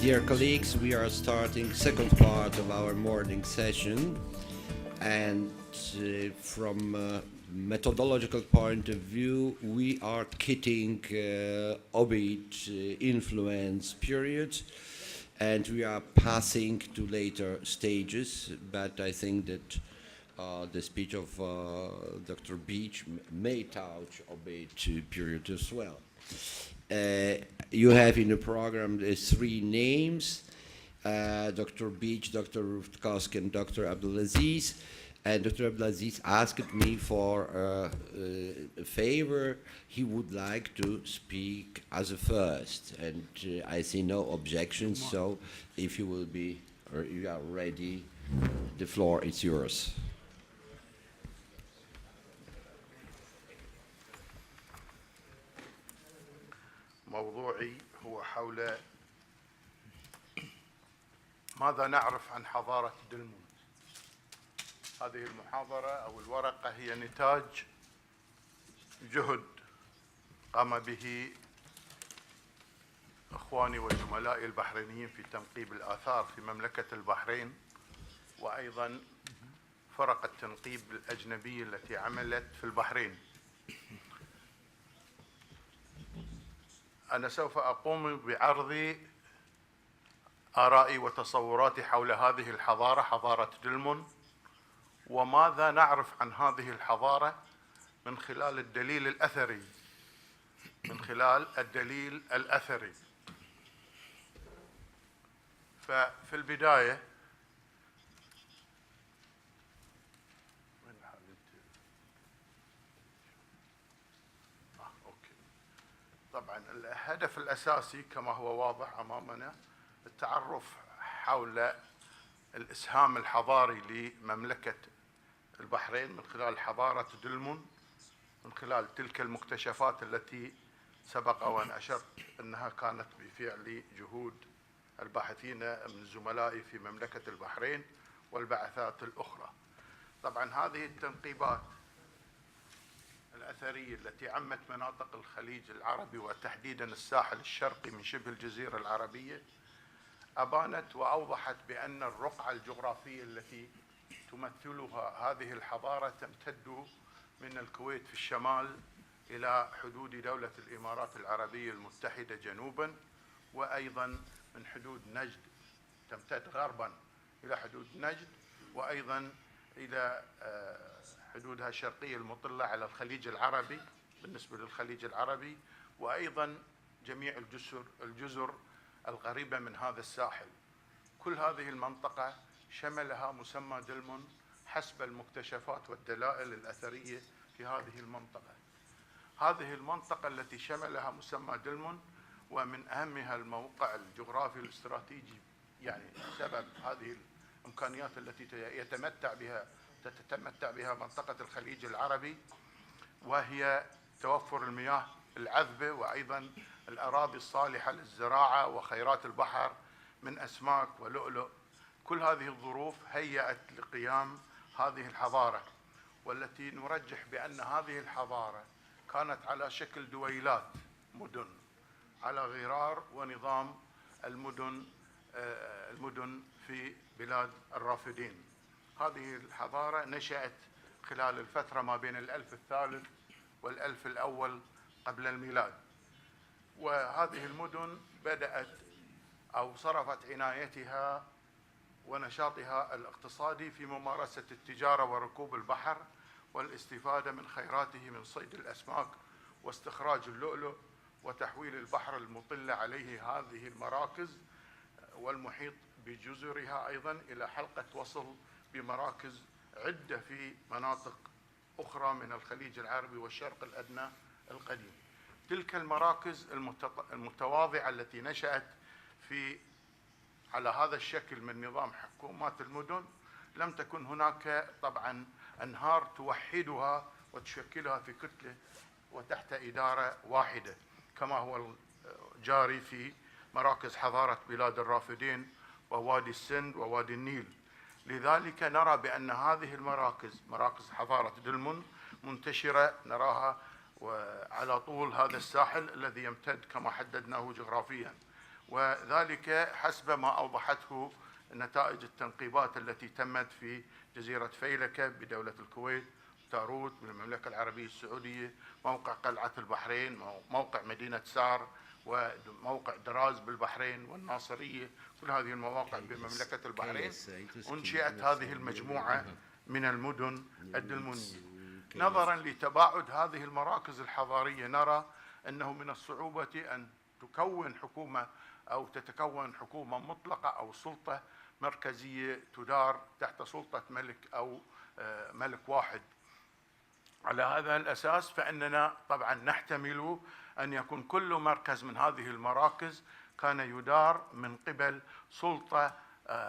Dear colleagues, we are starting second part of our morning session, and from a methodological point of view, we are kitting Ovid influence period, and we are passing to later stages, but I think that the speech of Dr. Beach may touch Ovid period as well. You have in the program three names, Dr. Beach, Dr. Rutkowski, and Dr. Abdulaziz. And Dr. Abdulaziz asked me for a favor. He would like to speak as a first, and I see no objections, so if you will be, or you are ready, the floor is yours. موضوعي هو حول ماذا نعرف عن حضارة دلمون. هذه المحاضرة أو الورقة هي نتاج جهد قام به إخواني وزملائي البحرينيين في تنقيب الآثار في مملكة البحرين، وأيضا فرق التنقيب الأجنبية التي عملت في البحرين. أنا سوف أقوم بعرض آرائي وتصوراتي حول هذه الحضارة، حضارة دلمون، وماذا نعرف عن هذه الحضارة من خلال الدليل الأثري. ففي البداية طبعا الهدف الأساسي كما هو واضح أمامنا التعرف حول الإسهام الحضاري لمملكة البحرين من خلال حضارة دلمون، من خلال تلك المكتشفات التي سبق وأن أشرت أنها كانت بفعل جهود الباحثين من زملائي في مملكة البحرين والبعثات الأخرى. طبعا هذه التنقيبات الأثرية التي عمت مناطق الخليج العربي وتحديدا الساحل الشرقي من شبه الجزيرة العربية أبانت وأوضحت بأن الرقعة الجغرافية التي تمثلها هذه الحضارة تمتد من الكويت في الشمال إلى حدود دولة الإمارات العربية المتحدة جنوبا، وأيضا من حدود نجد تمتد غربا إلى حدود نجد، وأيضا إلى حدودها الشرقية المطلة على الخليج العربي بالنسبة للخليج العربي، وأيضا جميع الجزر القريبة من هذا الساحل. كل هذه المنطقة شملها مسمى دلمون حسب المكتشفات والدلائل الأثرية في هذه المنطقة. هذه المنطقة التي شملها مسمى دلمون ومن أهمها الموقع الجغرافي الاستراتيجي، يعني بسبب هذه الإمكانيات التي تتمتع بها منطقة الخليج العربي، وهي توفر المياه العذبة وأيضا الأراضي الصالحة للزراعة وخيرات البحر من أسماك ولؤلؤ. كل هذه الظروف هيأت لقيام هذه الحضارة، والتي نرجح بأن هذه الحضارة كانت على شكل دويلات مدن على غرار ونظام المدن في بلاد الرافدين. هذه الحضارة نشأت خلال الفترة ما بين الألف الثالث والألف الأول قبل الميلاد، وهذه المدن بدأت أو صرفت عنايتها ونشاطها الاقتصادي في ممارسة التجارة وركوب البحر والاستفادة من خيراته من صيد الأسماك واستخراج اللؤلؤ وتحويل البحر المطل عليه هذه المراكز والمحيط بجزرها أيضا إلى حلقة وصل بمراكز عدة في مناطق أخرى من الخليج العربي والشرق الأدنى القديم. تلك المراكز المتواضعة التي نشأت على هذا الشكل من نظام حكومات المدن، لم تكن هناك طبعا أنهار توحدها وتشكلها في كتلة وتحت إدارة واحدة كما هو جاري في مراكز حضارة بلاد الرافدين ووادي السند ووادي النيل. لذلك نرى بأن هذه المراكز، مراكز حضارة دلمون، منتشرة نراها على طول هذا الساحل الذي يمتد كما حددناه جغرافيا، وذلك حسب ما أوضحته نتائج التنقيبات التي تمت في جزيرة فيلكة بدولة الكويت، تاروت بالمملكة العربية السعودية، موقع قلعة البحرين، موقع مدينة سار، وموقع دراز بالبحرين، والناصرية. كل هذه المواقع بمملكة البحرين أنشئت هذه المجموعة من المدن الدلمونية. نظرا لتباعد هذه المراكز الحضارية نرى أنه من الصعوبة أن تكون حكومة أو تتكون حكومة مطلقة أو سلطة مركزية تدار تحت سلطة ملك أو ملك واحد. على هذا الأساس فإننا طبعا نحتمل أن يكون كل مركز من هذه المراكز كان يدار من قبل سلطة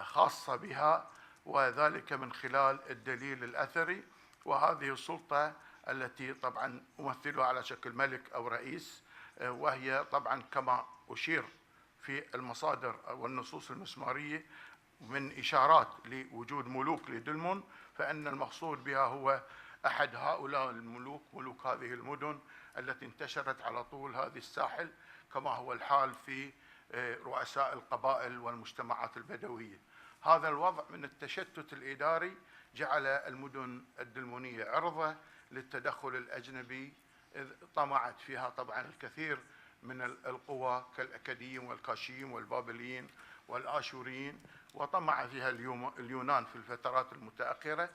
خاصة بها، وذلك من خلال الدليل الأثري، وهذه السلطة التي طبعا أمثلها على شكل ملك أو رئيس، وهي طبعا كما أشير في المصادر والنصوص المسمارية من إشارات لوجود ملوك لدلمون، فإن المقصود بها هو أحد هؤلاء الملوك، ملوك هذه المدن التي انتشرت على طول هذه الساحل، كما هو الحال في رؤساء القبائل والمجتمعات البدوية. هذا الوضع من التشتت الإداري جعل المدن الدلمونية عرضة للتدخل الأجنبي، إذ طمعت فيها طبعا الكثير من القوى كالأكاديين والكاشيين والبابليين والآشوريين، وطمع فيها اليونان في الفترات المتأخرة،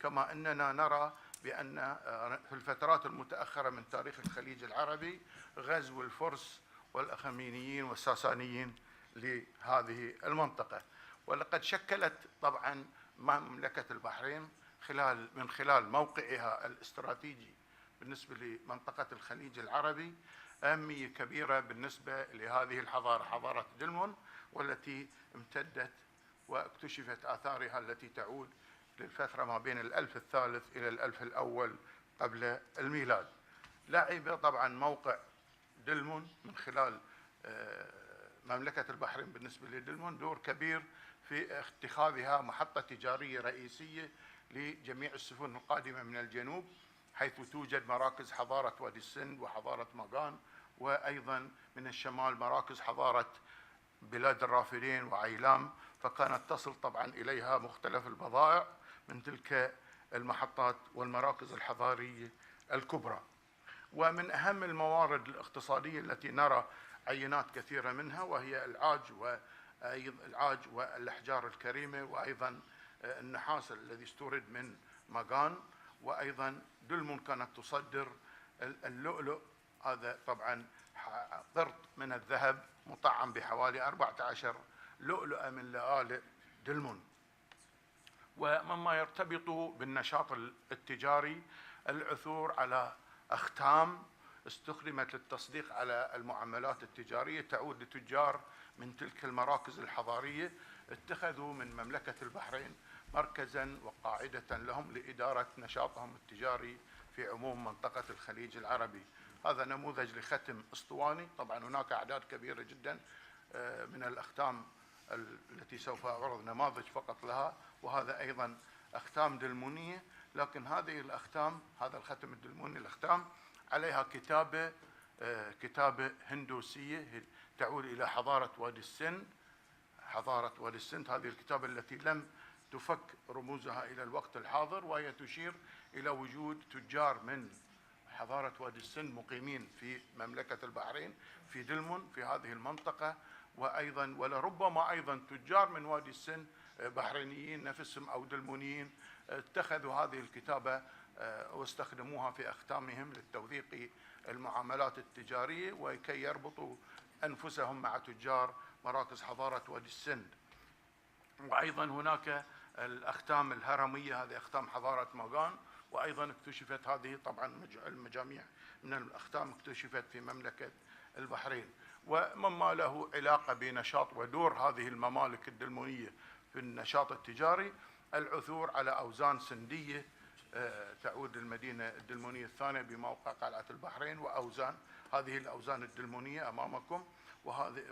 كما أننا نرى بأن في الفترات المتأخرة من تاريخ الخليج العربي غزو الفرس والأخمينيين والساسانيين لهذه المنطقة. ولقد شكلت طبعا مملكة البحرين من خلال موقعها الاستراتيجي بالنسبة لمنطقة الخليج العربي أهمية كبيرة بالنسبة لهذه الحضارة، حضارة دلمون، والتي امتدت واكتشفت آثارها التي تعود للفترة ما بين الألف الثالث إلى الألف الأول قبل الميلاد. لعب طبعا موقع دلمون من خلال مملكة البحرين بالنسبة لدلمون دور كبير في اتخاذها محطة تجارية رئيسية لجميع السفن القادمة من الجنوب، حيث توجد مراكز حضارة وادي السند وحضارة ماغان، وأيضا من الشمال مراكز حضارة بلاد الرافدين وعيلام، فكانت تصل طبعا إليها مختلف البضائع من تلك المحطات والمراكز الحضارية الكبرى. ومن أهم الموارد الاقتصادية التي نرى عينات كثيرة منها وهي العاج والأحجار الكريمة، وأيضا النحاس الذي استورد من ماغان، وأيضا دلمون كانت تصدر اللؤلؤ، هذا طبعا قرط من الذهب مطعم بحوالي 14 لؤلؤة من لآلئ دلمون. ومما يرتبط بالنشاط التجاري العثور على أختام استخدمت للتصديق على المعاملات التجارية تعود لتجار من تلك المراكز الحضارية، اتخذوا من مملكة البحرين مركزا وقاعدة لهم لإدارة نشاطهم التجاري في عموم منطقة الخليج العربي. هذا نموذج لختم اسطواني، طبعا هناك أعداد كبيرة جدا من الأختام التي سوف أعرض نماذج فقط لها، وهذا أيضا أختام دلمونية، لكن هذه الأختام، هذا الختم الدلموني الأختام عليها كتابة هندوسية تعود إلى حضارة وادي السند. حضارة وادي السند هذه الكتابة التي لم تفك رموزها إلى الوقت الحاضر، وهي تشير إلى وجود تجار من حضارة وادي السند مقيمين في مملكة البحرين في دلمون في هذه المنطقة، وأيضا ولربما أيضا تجار من وادي السند بحرينيين نفسهم أو دلمونيين اتخذوا هذه الكتابة واستخدموها في أختامهم للتوثيق المعاملات التجارية وكي يربطوا أنفسهم مع تجار مراكز حضارة وادي السند. وأيضا هناك الأختام الهرمية، هذه أختام حضارة ماغان، وأيضا اكتشفت هذه طبعا المجاميع من الأختام اكتشفت في مملكة البحرين. ومما له علاقة بنشاط ودور هذه الممالك الدلمونية في النشاط التجاري العثور على أوزان سندية تعود للمدينة الدلمونية الثانية بموقع قلعة البحرين، وأوزان هذه الأوزان الدلمونية أمامكم،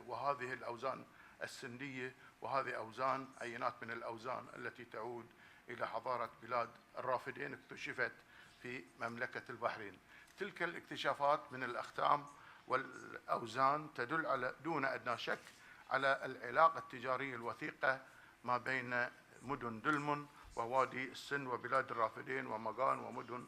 وهذه الأوزان السندية، وهذه أوزان عينات من الأوزان التي تعود إلى حضارة بلاد الرافدين اكتشفت في مملكة البحرين. تلك الاكتشافات من الأختام والأوزان تدل على دون أدنى شك على العلاقة التجارية الوثيقة ما بين مدن دلمن ووادي السن وبلاد الرافدين ومغان ومدن،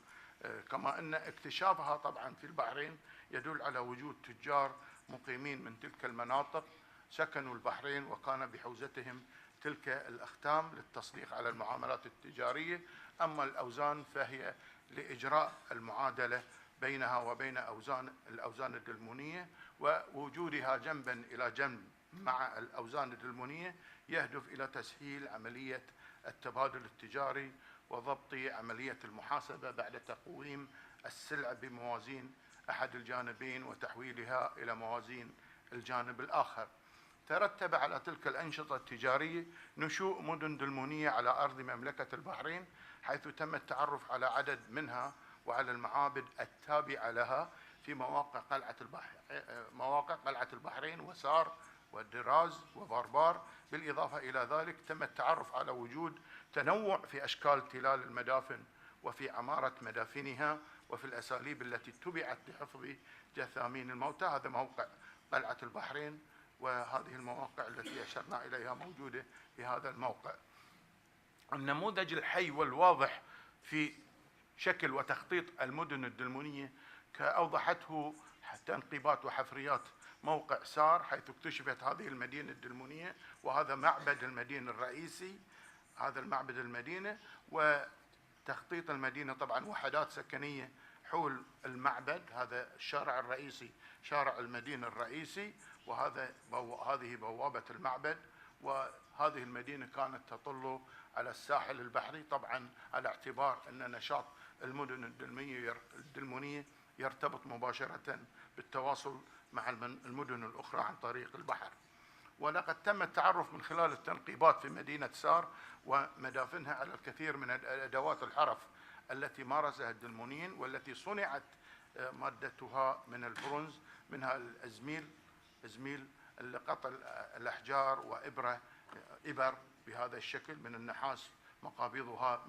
كما أن اكتشافها طبعا في البحرين يدل على وجود تجار مقيمين من تلك المناطق سكنوا البحرين وكان بحوزتهم تلك الأختام للتصديق على المعاملات التجارية. أما الأوزان فهي لإجراء المعادلة بينها وبين الأوزان الدلمونية، ووجودها جنبا إلى جنب مع الأوزان الدلمونية يهدف إلى تسهيل عملية التبادل التجاري وضبط عملية المحاسبة بعد تقويم السلع بموازين أحد الجانبين وتحويلها إلى موازين الجانب الآخر. ترتب على تلك الأنشطة التجارية نشوء مدن دلمونية على أرض مملكة البحرين، حيث تم التعرف على عدد منها وعلى المعابد التابعة لها في مواقع قلعة البحرين وسار والدراز وباربار. بالإضافة إلى ذلك تم التعرف على وجود تنوع في أشكال تلال المدافن وفي عمارة مدافنها وفي الأساليب التي اتبعت لحفظ جثامين الموتى. هذا موقع قلعة البحرين، وهذه المواقع التي أشرنا إليها موجودة في هذا الموقع. النموذج الحي والواضح في شكل وتخطيط المدن الدلمونية كأوضحته تنقيبات وحفريات موقع سار، حيث اكتشفت هذه المدينة الدلمونية، وهذا معبد المدينة الرئيسي، هذا المعبد المدينة، وتخطيط المدينة طبعا وحدات سكنية حول المعبد. هذا الشارع الرئيسي شارع المدينة الرئيسي، هذه بوابة المعبد، وهذه المدينة كانت تطل على الساحل البحري، طبعا على اعتبار أن نشاط المدن الدلمونية يرتبط مباشرة بالتواصل مع المدن الأخرى عن طريق البحر. ولقد تم التعرف من خلال التنقيبات في مدينة سار ومدافنها على الكثير من أدوات الحرف التي مارسها الدلمونيين، والتي صنعت مادتها من البرونز، منها الأزميل لقطع الأحجار وإبر بهذا الشكل من النحاس، مقابضها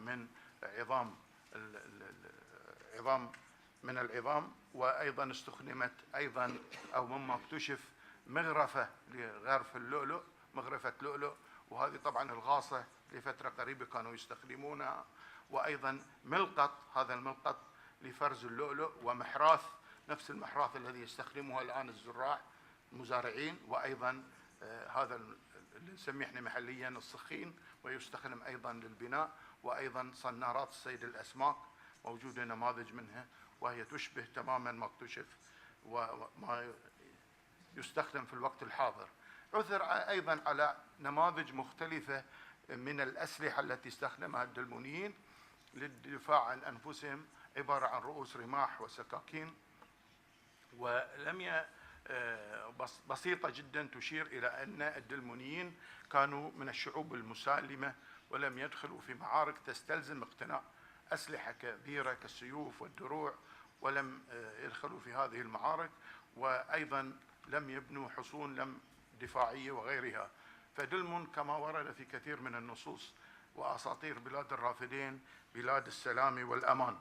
من العظام، وأيضا استخدمت أيضا أو مما اكتشف مغرفة لغرف اللؤلؤ، مغرفة لؤلؤ، وهذه طبعا الغاصة لفترة قريبة كانوا يستخدمونها، وأيضا ملقط، هذا الملقط لفرز اللؤلؤ، ومحراث نفس المحراث الذي يستخدمه الآن الزراع المزارعين، وأيضا هذا اللي نسميه احنا محليا الصخين، ويستخدم أيضا للبناء، وأيضا صنارات صيد الأسماك موجودة نماذج منها، وهي تشبه تماما ما اكتشف وما يستخدم في الوقت الحاضر. عثر أيضا على نماذج مختلفة من الأسلحة التي استخدمها الدلمونيين للدفاع عن أنفسهم، عبارة عن رؤوس رماح وسكاكين، ولم بسيطة جدا تشير إلى أن الدلمونيين كانوا من الشعوب المسالمة، ولم يدخلوا في معارك تستلزم اقتناء أسلحة كبيرة كالسيوف والدروع، ولم يدخلوا في هذه المعارك، وأيضا لم يبنوا حصون دفاعية وغيرها. فدلمن كما ورد في كثير من النصوص وأساطير بلاد الرافدين بلاد السلام والأمان.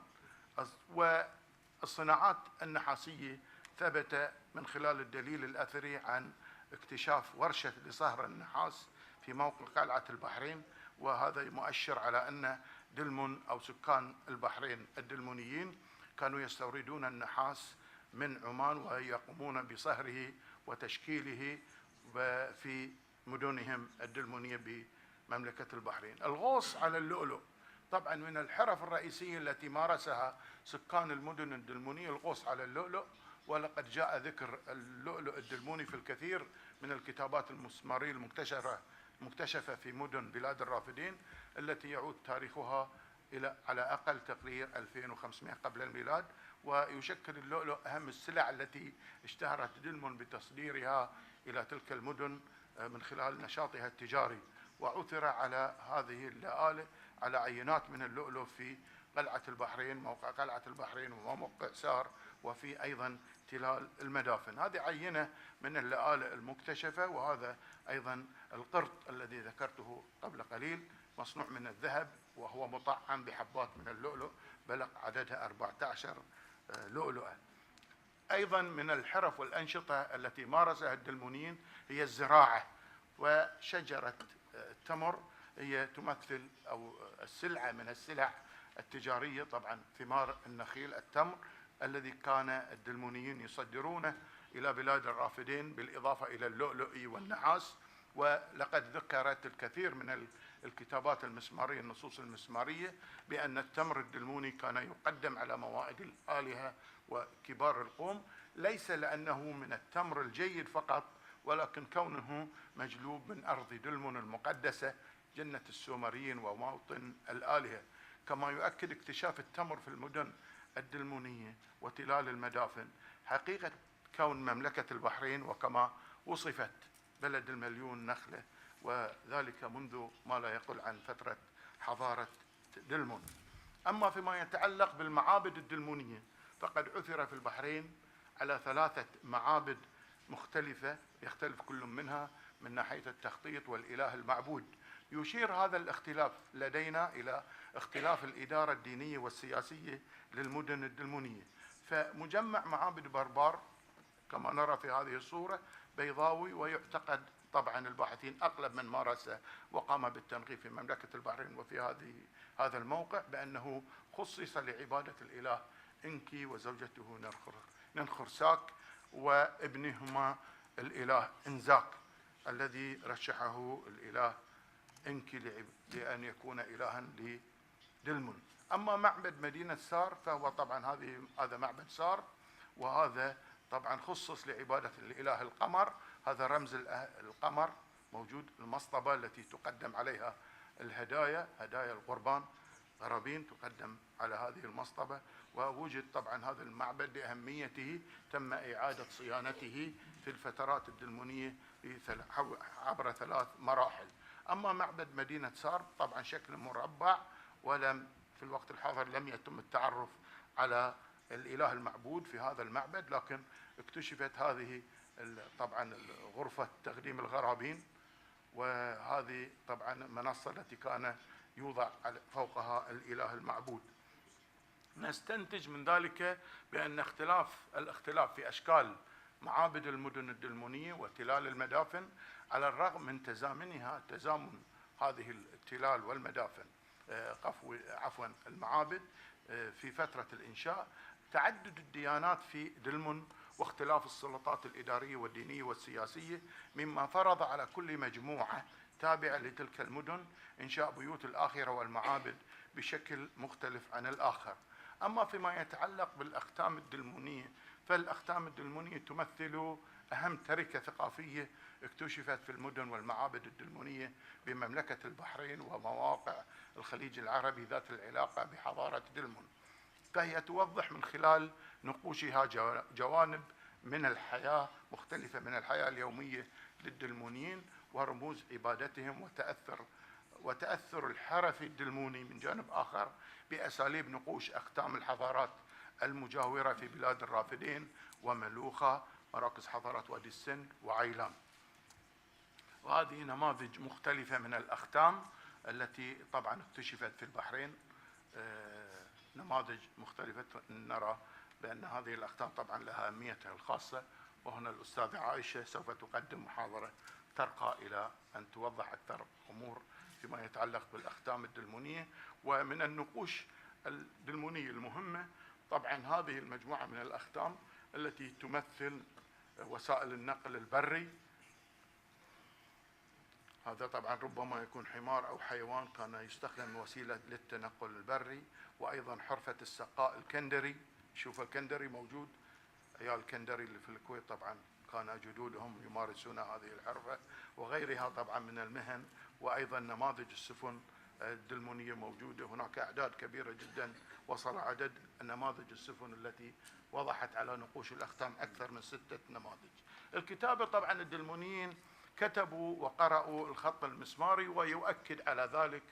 والصناعات النحاسية ثبت من خلال الدليل الأثري عن اكتشاف ورشة لصهر النحاس في موقع قلعة البحرين، وهذا مؤشر على أن دلمن أو سكان البحرين الدلمونيين كانوا يستوردون النحاس من عمان ويقومون بصهره وتشكيله في مدنهم الدلمونية بمملكة البحرين. الغوص على اللؤلؤ طبعا من الحرف الرئيسية التي مارسها سكان المدن الدلمونية، الغوص على اللؤلؤ، ولقد جاء ذكر اللؤلؤ الدلموني في الكثير من الكتابات المسمارية المكتشفة في مدن بلاد الرافدين، التي يعود تاريخها إلى على أقل تقرير 2500 قبل الميلاد، ويشكل اللؤلؤ أهم السلع التي اشتهرت دلمن بتصديرها إلى تلك المدن من خلال نشاطها التجاري. وعثر على هذه اللآلئ على عينات من اللؤلؤ في قلعة البحرين، موقع قلعة البحرين وموقع سار، وفي أيضا تلال المدافن. هذه عينة من اللآلئ المكتشفة. وهذا أيضا القرط الذي ذكرته قبل قليل مصنوع من الذهب، وهو مطعم بحبات من اللؤلؤ بلغ عددها 14 لؤلؤة. أيضا من الحرف والأنشطة التي مارسها الدلمونيين هي الزراعة، وشجرة التمر هي تمثل أو السلعة من السلع التجارية، طبعا ثمار النخيل التمر الذي كان الدلمونيين يصدرونه إلى بلاد الرافدين، بالإضافة إلى اللؤلؤ والنحاس. ولقد ذكرت الكثير من الكتابات المسمارية، النصوص المسمارية، بأن التمر الدلموني كان يقدم على موائد الآلهة وكبار القوم، ليس لأنه من التمر الجيد فقط، ولكن كونه مجلوب من أرض دلمون المقدسة، جنة السومريين وموطن الآلهة. كما يؤكد اكتشاف التمر في المدن الدلمونية وتلال المدافن حقيقة كون مملكة البحرين، وكما وصفت بلد المليون نخلة، وذلك منذ ما لا يقل عن فترة حضارة دلمون. أما فيما يتعلق بالمعابد الدلمونية، فقد عثر في البحرين على 3 معابد مختلفة، يختلف كل منها من ناحية التخطيط والإله المعبود. يشير هذا الاختلاف لدينا إلى اختلاف الإدارة الدينية والسياسية للمدن الدلمونية. فمجمع معابد بربار كما نرى في هذه الصورة بيضاوي، ويعتقد طبعا الباحثين أغلب من مارس وقام بالتنقيب في مملكة البحرين وفي هذا الموقع بأنه خصص لعبادة الإله إنكي وزوجته ننخرساك وابنهما الإله إنزاك، الذي رشحه الإله إنكي لأن يكون إلها لدلمون. أما معبد مدينة سار فهو طبعا هذا معبد سار، وهذا طبعا خصص لعبادة الإله القمر. هذا رمز القمر موجود، المصطبة التي تقدم عليها الهدايا، هدايا القربان، قرابين تقدم على هذه المصطبة. ووجد طبعا هذا المعبد لأهميته تم إعادة صيانته في الفترات الدلمونية عبر 3 مراحل. أما معبد مدينة سار طبعا شكل مربع، ولم في الوقت الحاضر لم يتم التعرف على الإله المعبود في هذا المعبد، لكن اكتشفت هذه طبعا غرفة تقديم الغرابين، وهذه طبعا منصة التي كان يوضع فوقها الإله المعبود. نستنتج من ذلك بأن الاختلاف في أشكال معابد المدن الدلمونية وتلال المدافن، على الرغم من تزامن هذه التلال والمدافن عفوا المعابد في فترة الإنشاء، تعدد الديانات في دلمون واختلاف السلطات الإدارية والدينية والسياسية، مما فرض على كل مجموعة تابعة لتلك المدن إنشاء بيوت الآخرة والمعابد بشكل مختلف عن الآخر. أما فيما يتعلق بالأختام الدلمونية، فالأختام الدلمونية تمثل أهم تركة ثقافية اكتشفت في المدن والمعابد الدلمونية بمملكة البحرين ومواقع الخليج العربي ذات العلاقة بحضارة دلمون. فهي توضح من خلال نقوشها جوانب من الحياة مختلفة من الحياة اليومية للدلمونيين ورموز عبادتهم وتأثر الحرف الدلموني من جانب آخر بأساليب نقوش أختام الحضارات المجاورة في بلاد الرافدين وملوخة، مراكز حضارة وادي السند وعيلام. وهذه نماذج مختلفة من الأختام التي طبعا اكتشفت في البحرين، نماذج مختلفة. نرى بأن هذه الأختام طبعا لها أهميتها الخاصة، وهنا الأستاذة عائشة سوف تقدم محاضرة ترقى إلى أن توضح أكثر أمور فيما يتعلق بالأختام الدلمونية. ومن النقوش الدلمونية المهمة طبعا هذه المجموعة من الأختام التي تمثل وسائل النقل البري. هذا طبعا ربما يكون حمار أو حيوان كان يستخدم وسيلة للتنقل البري، وأيضا حرفة السقاء الكندري. شوف الكندري موجود، عيال الكندري اللي في الكويت طبعا كان جدودهم يمارسون هذه الحرفة، وغيرها طبعا من المهن. وأيضا نماذج السفن الدلمونية موجودة، هناك أعداد كبيرة جدا، وصل عدد نماذج السفن التي وضحت على نقوش الأختام أكثر من 6 نماذج. الكتابة طبعا الدلمونيين كتبوا وقرأوا الخط المسماري، ويؤكد على ذلك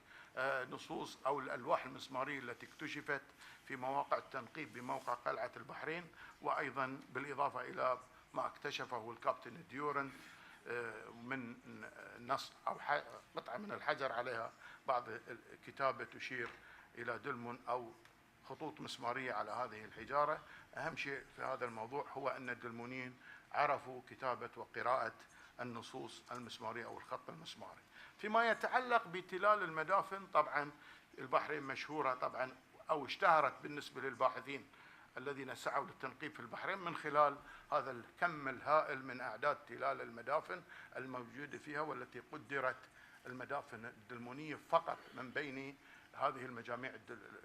نصوص أو الألواح المسمارية التي اكتشفت في مواقع التنقيب بموقع قلعة البحرين، وأيضا بالإضافة إلى ما اكتشفه الكابتن ديورن من نص أو قطعة من الحجر عليها بعض الكتابة تشير إلى دلمون أو خطوط مسمارية على هذه الحجارة. أهم شيء في هذا الموضوع هو أن الدلمونيين عرفوا كتابة وقراءة النصوص المسمارية أو الخط المسماري. فيما يتعلق بتلال المدافن، طبعا البحرين مشهورة طبعا أو اشتهرت بالنسبة للباحثين الذين سعوا للتنقيب في البحرين من خلال هذا الكم الهائل من أعداد تلال المدافن الموجودة فيها، والتي قدرت المدافن الدلمونية فقط من بين هذه المجاميع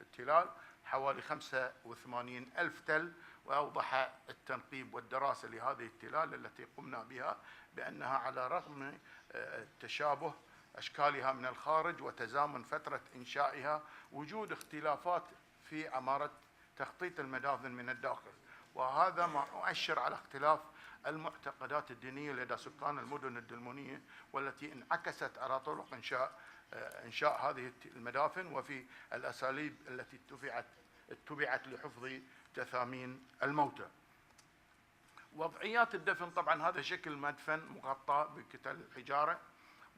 التلال حوالي 85 ألف تل. وأوضح التنقيب والدراسة لهذه التلال التي قمنا بها بأنها على رغم تشابه أشكالها من الخارج وتزامن فترة إنشائها، وجود اختلافات في عمارة تخطيط المدافن من الداخل، وهذا ما يؤشر على اختلاف المعتقدات الدينية لدى سكان المدن الدلمونية، والتي انعكست على طرق إنشاء هذه المدافن وفي الأساليب التي اتبعت لحفظ تثامين الموتى. وضعيات الدفن، طبعا هذا شكل مدفن مغطى بكتل الحجارة،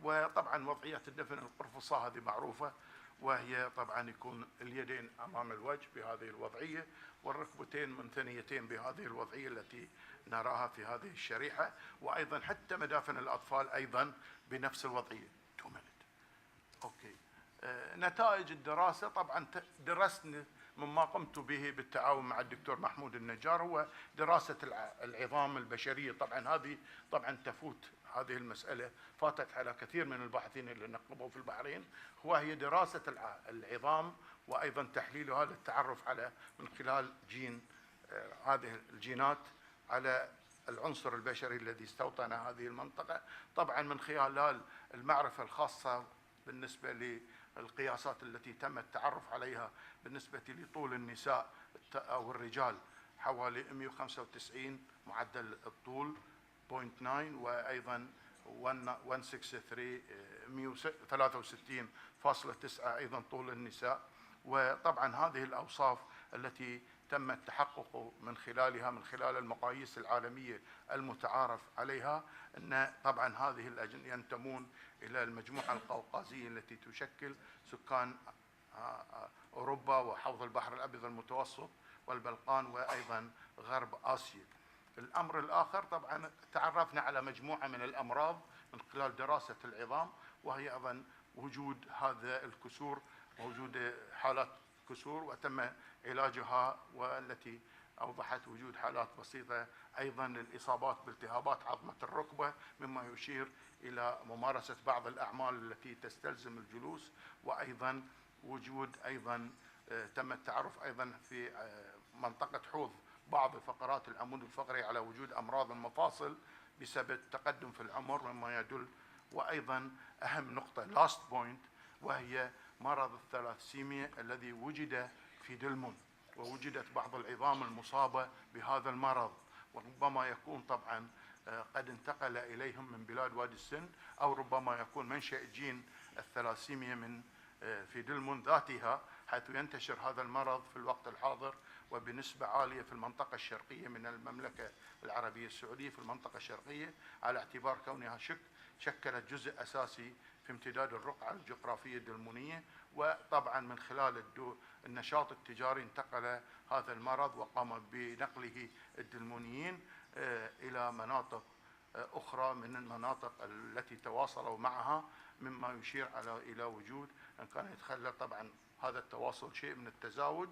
وطبعا وضعيات الدفن القرفصاء هذه معروفة، وهي طبعا يكون اليدين أمام الوجه بهذه الوضعية، والركبتين منثنيتين بهذه الوضعية التي نراها في هذه الشريحة، وأيضا حتى مدافن الأطفال أيضا بنفس الوضعية. أوكي. نتائج الدراسة، طبعا درسنا مما قمت به بالتعاون مع الدكتور محمود النجار هو دراسة العظام البشرية. طبعا هذه تفوت هذه المسألة، فاتت على كثير من الباحثين اللي نقبوا في البحرين، وهي دراسة العظام وأيضا تحليلها للتعرف على من خلال هذه الجينات على العنصر البشري الذي استوطن هذه المنطقة، طبعا من خلال المعرفة الخاصة بالنسبة للقياسات التي تم التعرف عليها بالنسبة لطول النساء أو الرجال حوالي 195 معدل الطول 0.9، وأيضا 163.9 أيضا طول النساء. وطبعا هذه الأوصاف التي تم التحقق من خلالها من خلال المقاييس العالمية المتعارف عليها، أن طبعا هذه الأجنة ينتمون إلى المجموعة القوقازية التي تشكل سكان أوروبا وحوض البحر الأبيض المتوسط والبلقان وأيضا غرب آسيا. الأمر الآخر، طبعا تعرفنا على مجموعة من الأمراض من خلال دراسة العظام، وهي أيضا وجود هذا الكسور، موجودة حالات كسور وتم علاجها، والتي أوضحت وجود حالات بسيطة أيضا للإصابات بالتهابات عظمة الركبة، مما يشير إلى ممارسة بعض الأعمال التي تستلزم الجلوس، وأيضا وجود أيضا تم التعرف أيضا في منطقة حوض بعض فقرات العمود الفقري على وجود أمراض المفاصل بسبب التقدم في العمر مما يدل. وأيضا أهم نقطة لاست بوينت، وهي مرض الثلاثسيميا الذي وجد في دلمون، ووجدت بعض العظام المصابة بهذا المرض، وربما يكون طبعا قد انتقل إليهم من بلاد وادي السند، أو ربما يكون منشأ جين الثلاثسيميا من في دلمون ذاتها، حيث ينتشر هذا المرض في الوقت الحاضر وبنسبة عالية في المنطقة الشرقية من المملكة العربية السعودية، في المنطقة الشرقية، على اعتبار كونها شكلت جزء أساسي في امتداد الرقعة الجغرافية الدلمونية. وطبعا من خلال النشاط التجاري انتقل هذا المرض وقام بنقله الدلمونيين إلى مناطق أخرى من المناطق التي تواصلوا معها، مما يشير إلى وجود أن كان يتخلل طبعا هذا التواصل شيء من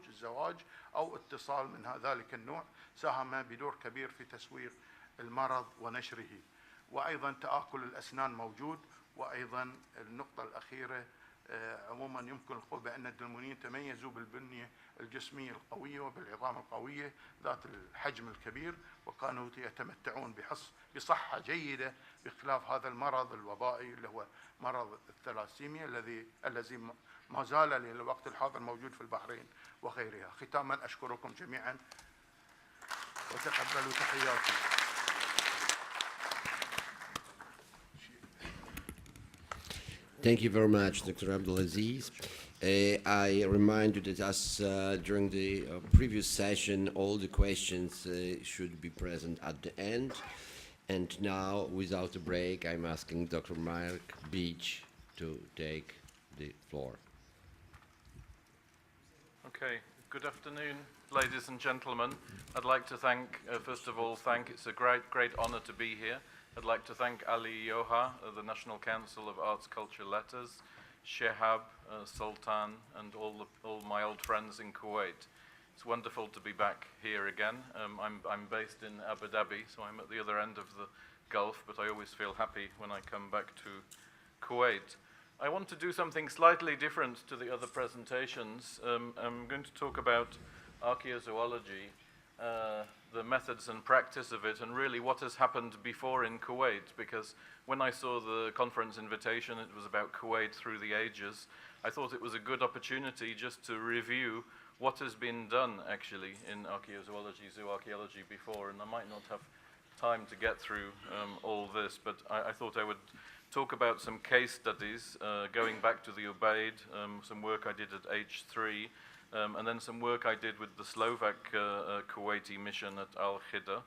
الزواج أو اتصال من ذلك النوع، ساهم بدور كبير في تسويق المرض ونشره. وأيضا تآكل الأسنان موجود. وأيضا النقطة الأخيرة، عموما يمكن القول بأن الدلمونيين تميزوا بالبنية الجسمية القوية وبالعظام القوية ذات الحجم الكبير، وكانوا يتمتعون بصحة جيدة بخلاف هذا المرض الوبائي اللي هو مرض الثلاثسيميا الذي ما زال للوقت الحاضر موجود في البحرين وغيرها. ختاما أشكركم جميعا وتقبلوا تحياتي. Thank you very much, Dr. Abdulaziz. I remind you that as during the previous session, all the questions should be present at the end. And now, without a break, I'm asking Dr. Mark Beach to take the floor. Okay, good afternoon, ladies and gentlemen. I'd like to first of all, it's a great honor to be here I'd like to thank Ali Yoha, the National Council of Arts, Culture, Letters, Shehab, Sultan, and all my old friends in Kuwait. It's wonderful to be back here again. I'm based in Abu Dhabi, so I'm at the other end of the Gulf, but I always feel happy when I come back to Kuwait. I want to do something slightly different to the other presentations. I'm going to talk about archaeozoology, the methods and practice of it, and really what has happened before in Kuwait, because when I saw the conference invitation, it was about Kuwait through the ages. I thought it was a good opportunity just to review what has been done actually in archaeozoology, zooarchaeology before, and I might not have time to get through all this, but I thought I would talk about some case studies, going back to the Ubaid, some work I did at H3, and then some work I did with the Slovak Kuwaiti mission at Al-Khida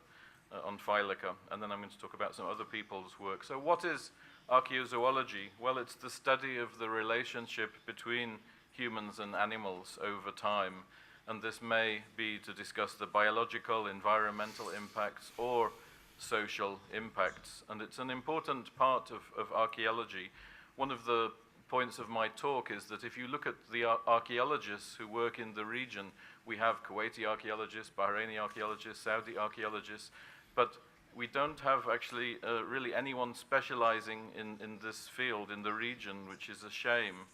on Failaka, and then I'm going to talk about some other people's work. So what is archaeozoology? Well, it's the study of the relationship between humans and animals over time, and this may be to discuss the biological, environmental impacts, or social impacts, and it's an important part of archaeology. One of the points of my talk is that if you look at the archaeologists who work in the region, we have Kuwaiti archaeologists, Bahraini archaeologists, Saudi archaeologists, but we don't have actually really anyone specializing in this field in the region, which is a shame.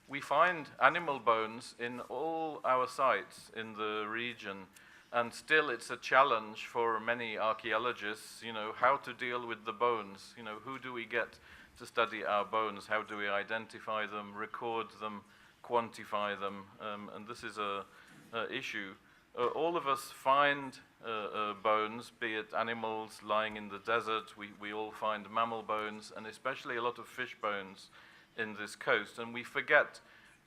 We find animal bones in all our sites in the region, and still it's a challenge for many archaeologists, how to deal with the bones. Who do we get to study our bones? How do we identify them, record them, quantify them? And this is a issue. All of us find bones, be it animals lying in the desert. We all find mammal bones, and especially a lot of fish bones in this coast, and we forget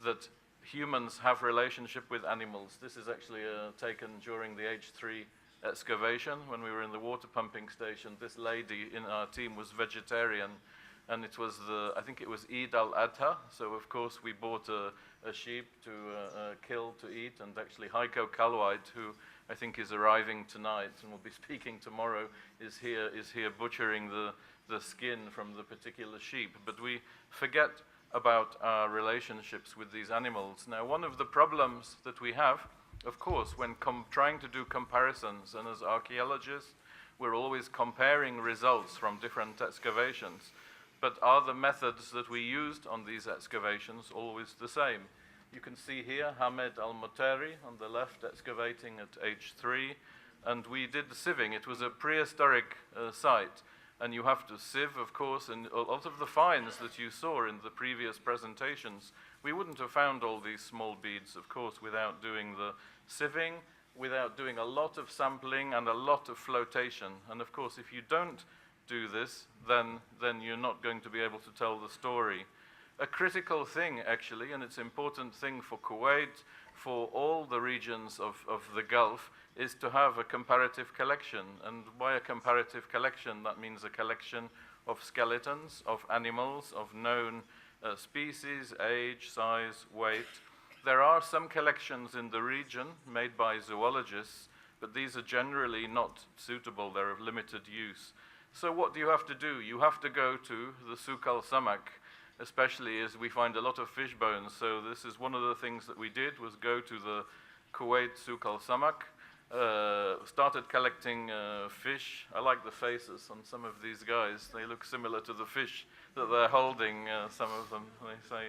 that humans have relationship with animals. This is actually taken during the H3 excavation when we were in the water pumping station. This lady in our team was vegetarian, and it was I think it was Eid al-Adha, so of course we bought a sheep to kill, to eat, and actually Heiko Kalweit, who I think is arriving tonight and will be speaking tomorrow, is here butchering the skin from the particular sheep. But we forget about our relationships with these animals. Now, one of the problems that we have, of course, when trying to do comparisons, and as archaeologists, we're always comparing results from different excavations, but are the methods that we used on these excavations always the same? You can see here Hamed al-Mutari on the left excavating at H3, and we did the sieving. It was a prehistoric site, and you have to sieve, of course, and a lot of the finds that you saw in the previous presentations, we wouldn't have found all these small beads, of course, without doing the sieving, without doing a lot of sampling and a lot of flotation. And of course, if you don't do this, then you're not going to be able to tell the story. A critical thing, actually, and it's an important thing for Kuwait, for all the regions of the Gulf, is to have a comparative collection. And by a comparative collection, that means a collection of skeletons, of animals, of known species, age, size, weight. There are some collections in the region made by zoologists, but these are generally not suitable. They're of limited use. So what do you have to do? You have to go to the Souk al-Samak, especially as we find a lot of fish bones. So this is one of the things that we did, was go to the Kuwait Souk al-Samak, started collecting fish. I like the faces on some of these guys. They look similar to the fish that they're holding, some of them, they say.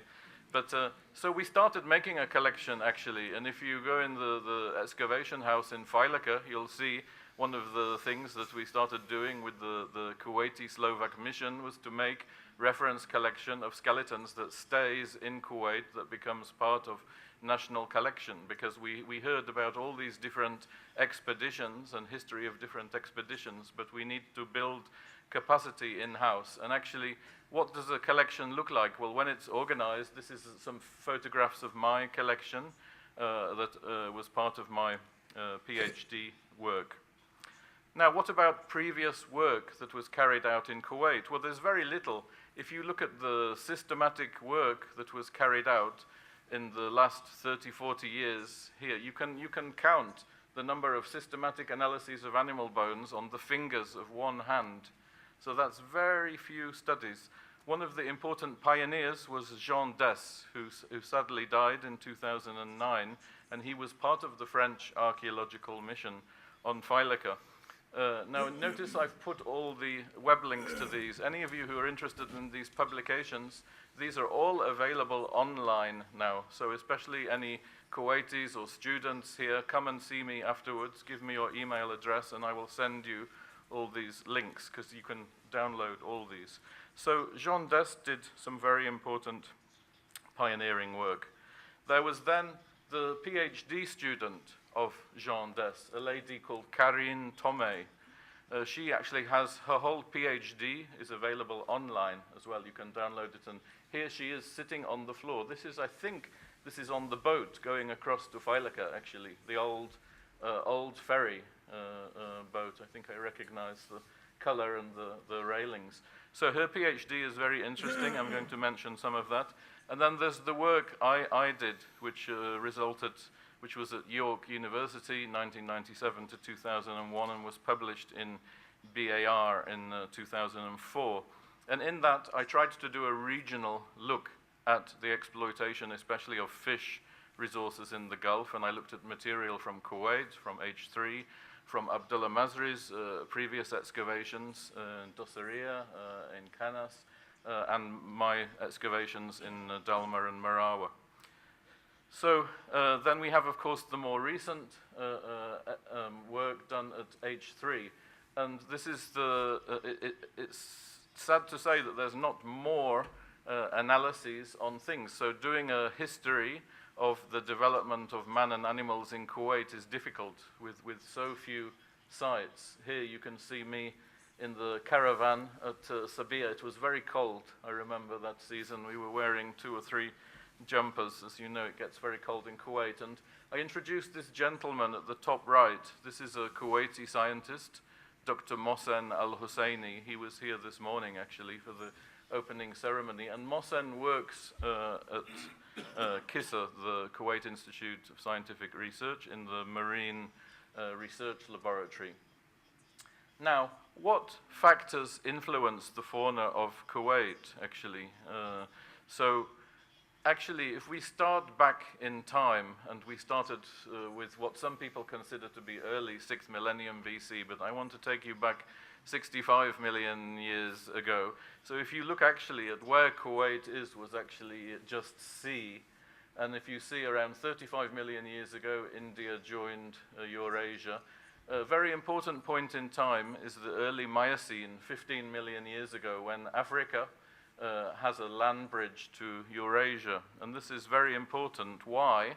But so we started making a collection, actually, and if you go in the excavation house in Failaka, you'll see one of the things that we started doing with the Kuwaiti Slovak mission was to make reference collection of skeletons that stays in Kuwait, that becomes part of national collection, because we heard about all these different expeditions and history of different expeditions, but we need to build capacity in-house. And actually, what does a collection look like? Well, when it's organized, this is some photographs of my collection that was part of my PhD work. Now, what about previous work that was carried out in Kuwait? Well, there's very little. If you look at the systematic work that was carried out in the last 30, 40 years here, you can count the number of systematic analyses of animal bones on the fingers of one hand. So that's very few studies. One of the important pioneers was Jean Dess, who sadly died in 2009, and he was part of the French archaeological mission on Failaka. Now, notice I've put all the web links to these. Any of you who are interested in these publications, these are all available online now. So especially any Kuwaitis or students here, come and see me afterwards. Give me your email address, and I will send you all these links, because you can download all these. So Jean Dess did some very important pioneering work. There was then the PhD student of Jean Dess, a lady called Karine Tomei. She actually has her whole PhD is available online as well. You can download it, and here she is sitting on the floor. This is, I think, this is on the boat going across to Failaka, actually, the old ferry boat. I think I recognize the color and the railings. So her PhD is very interesting. I'm going to mention some of that. And then there's the work I did, which was at York University, 1997 to 2001, and was published in BAR in 2004. And in that, I tried to do a regional look at the exploitation, especially of fish resources in the Gulf, and I looked at material from Kuwait, from H3, from Abdullah Mazri's previous excavations in Dosseria, in Canas, and my excavations in Dalma and Marawa. So then we have, of course, the more recent work done at H3. And this is it's sad to say that there's not more analyses on things. So doing a history of the development of man and animals in Kuwait is difficult with so few sites. Here you can see me in the caravan at Sabia. It was very cold. I remember that season. We were wearing 2 or 3 jumpers. As you know, it gets very cold in Kuwait. And I introduced this gentleman at the top right. This is a Kuwaiti scientist, Dr. Mohsen Al-Husseini. He was here this morning, actually, for the opening ceremony. And Mohsen works at KISA, the Kuwait Institute of Scientific Research, in the Marine Research Laboratory. Now, what factors influence the fauna of Kuwait, actually? Actually, if we start back in time, and we started with what some people consider to be early 6th millennium BC, but I want to take you back 65 million years ago. So if you look actually at where Kuwait is, was actually just sea. And if you see around 35 million years ago, India joined Eurasia. A very important point in time is the early Miocene, 15 million years ago, when Africa has a land bridge to Eurasia. And this is very important. Why?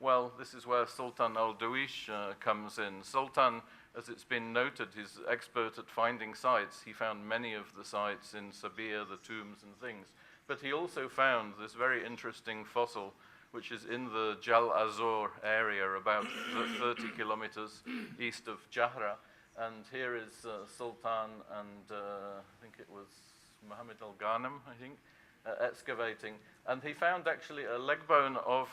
Well, this is where Sultan al-Dawish comes in. Sultan, as it's been noted, is expert at finding sites. He found many of the sites in Sabir, the tombs and things. But he also found this very interesting fossil, which is in the Jal Azor area, about 30 kilometers east of Jahra. And here is Sultan and I think it was Muhammad al-Ghanem, I think, excavating. And he found actually a leg bone of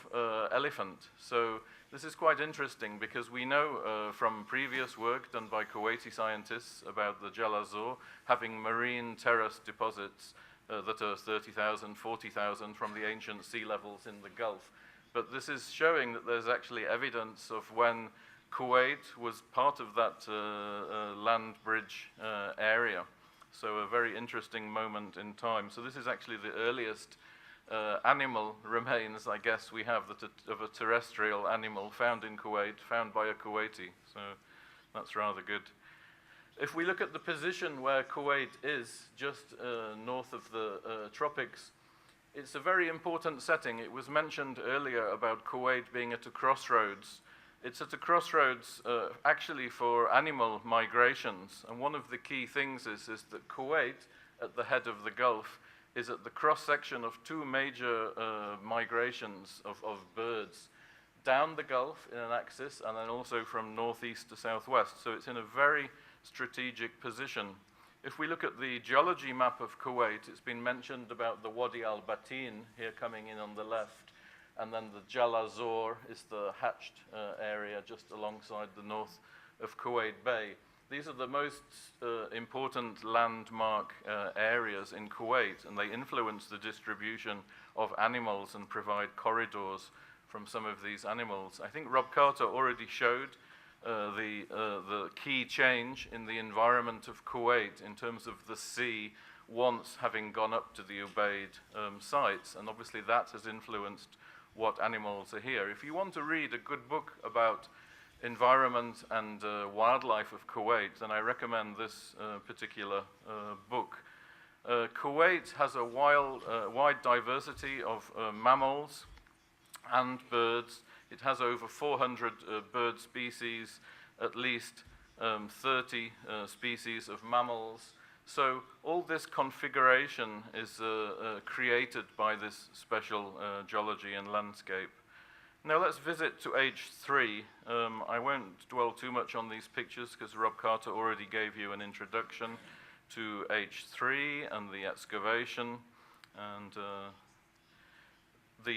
elephant. So this is quite interesting because we know from previous work done by Kuwaiti scientists about the Jal Azor having marine terrace deposits that are 30,000, 40,000 from the ancient sea levels in the Gulf. But this is showing that there's actually evidence of when Kuwait was part of that land bridge area. So a very interesting moment in time. So this is actually the earliest animal remains, I guess, we have of a terrestrial animal found in Kuwait, found by a Kuwaiti. So that's rather good. If we look at the position where Kuwait is, just north of the tropics, it's a very important setting. It was mentioned earlier about Kuwait being at a crossroads. It's at a crossroads actually for animal migrations. And one of the key things is that Kuwait, at the head of the Gulf, is at the cross-section of 2 major migrations of birds down the Gulf in an axis and then also from northeast to southwest. So it's in a very strategic position. If we look at the geology map of Kuwait, it's been mentioned about the Wadi al-Batin here coming in on the left, and then the Jal Azor is the hatched area just alongside the north of Kuwait Bay. These are the most important landmark areas in Kuwait, and they influence the distribution of animals and provide corridors from some of these animals. I think Rob Carter already showed the key change in the environment of Kuwait in terms of the sea once having gone up to the Ubaid sites, and obviously that has influenced what animals are here. If you want to read a good book about environment and wildlife of Kuwait, then I recommend this particular book. Kuwait has a wide diversity of mammals and birds. It has over 400 bird species, at least 30 species of mammals. So all this configuration is created by this special geology and landscape. Now let's visit to age 3. I won't dwell too much on these pictures because Rob Carter already gave you an introduction to age 3 and the excavation, and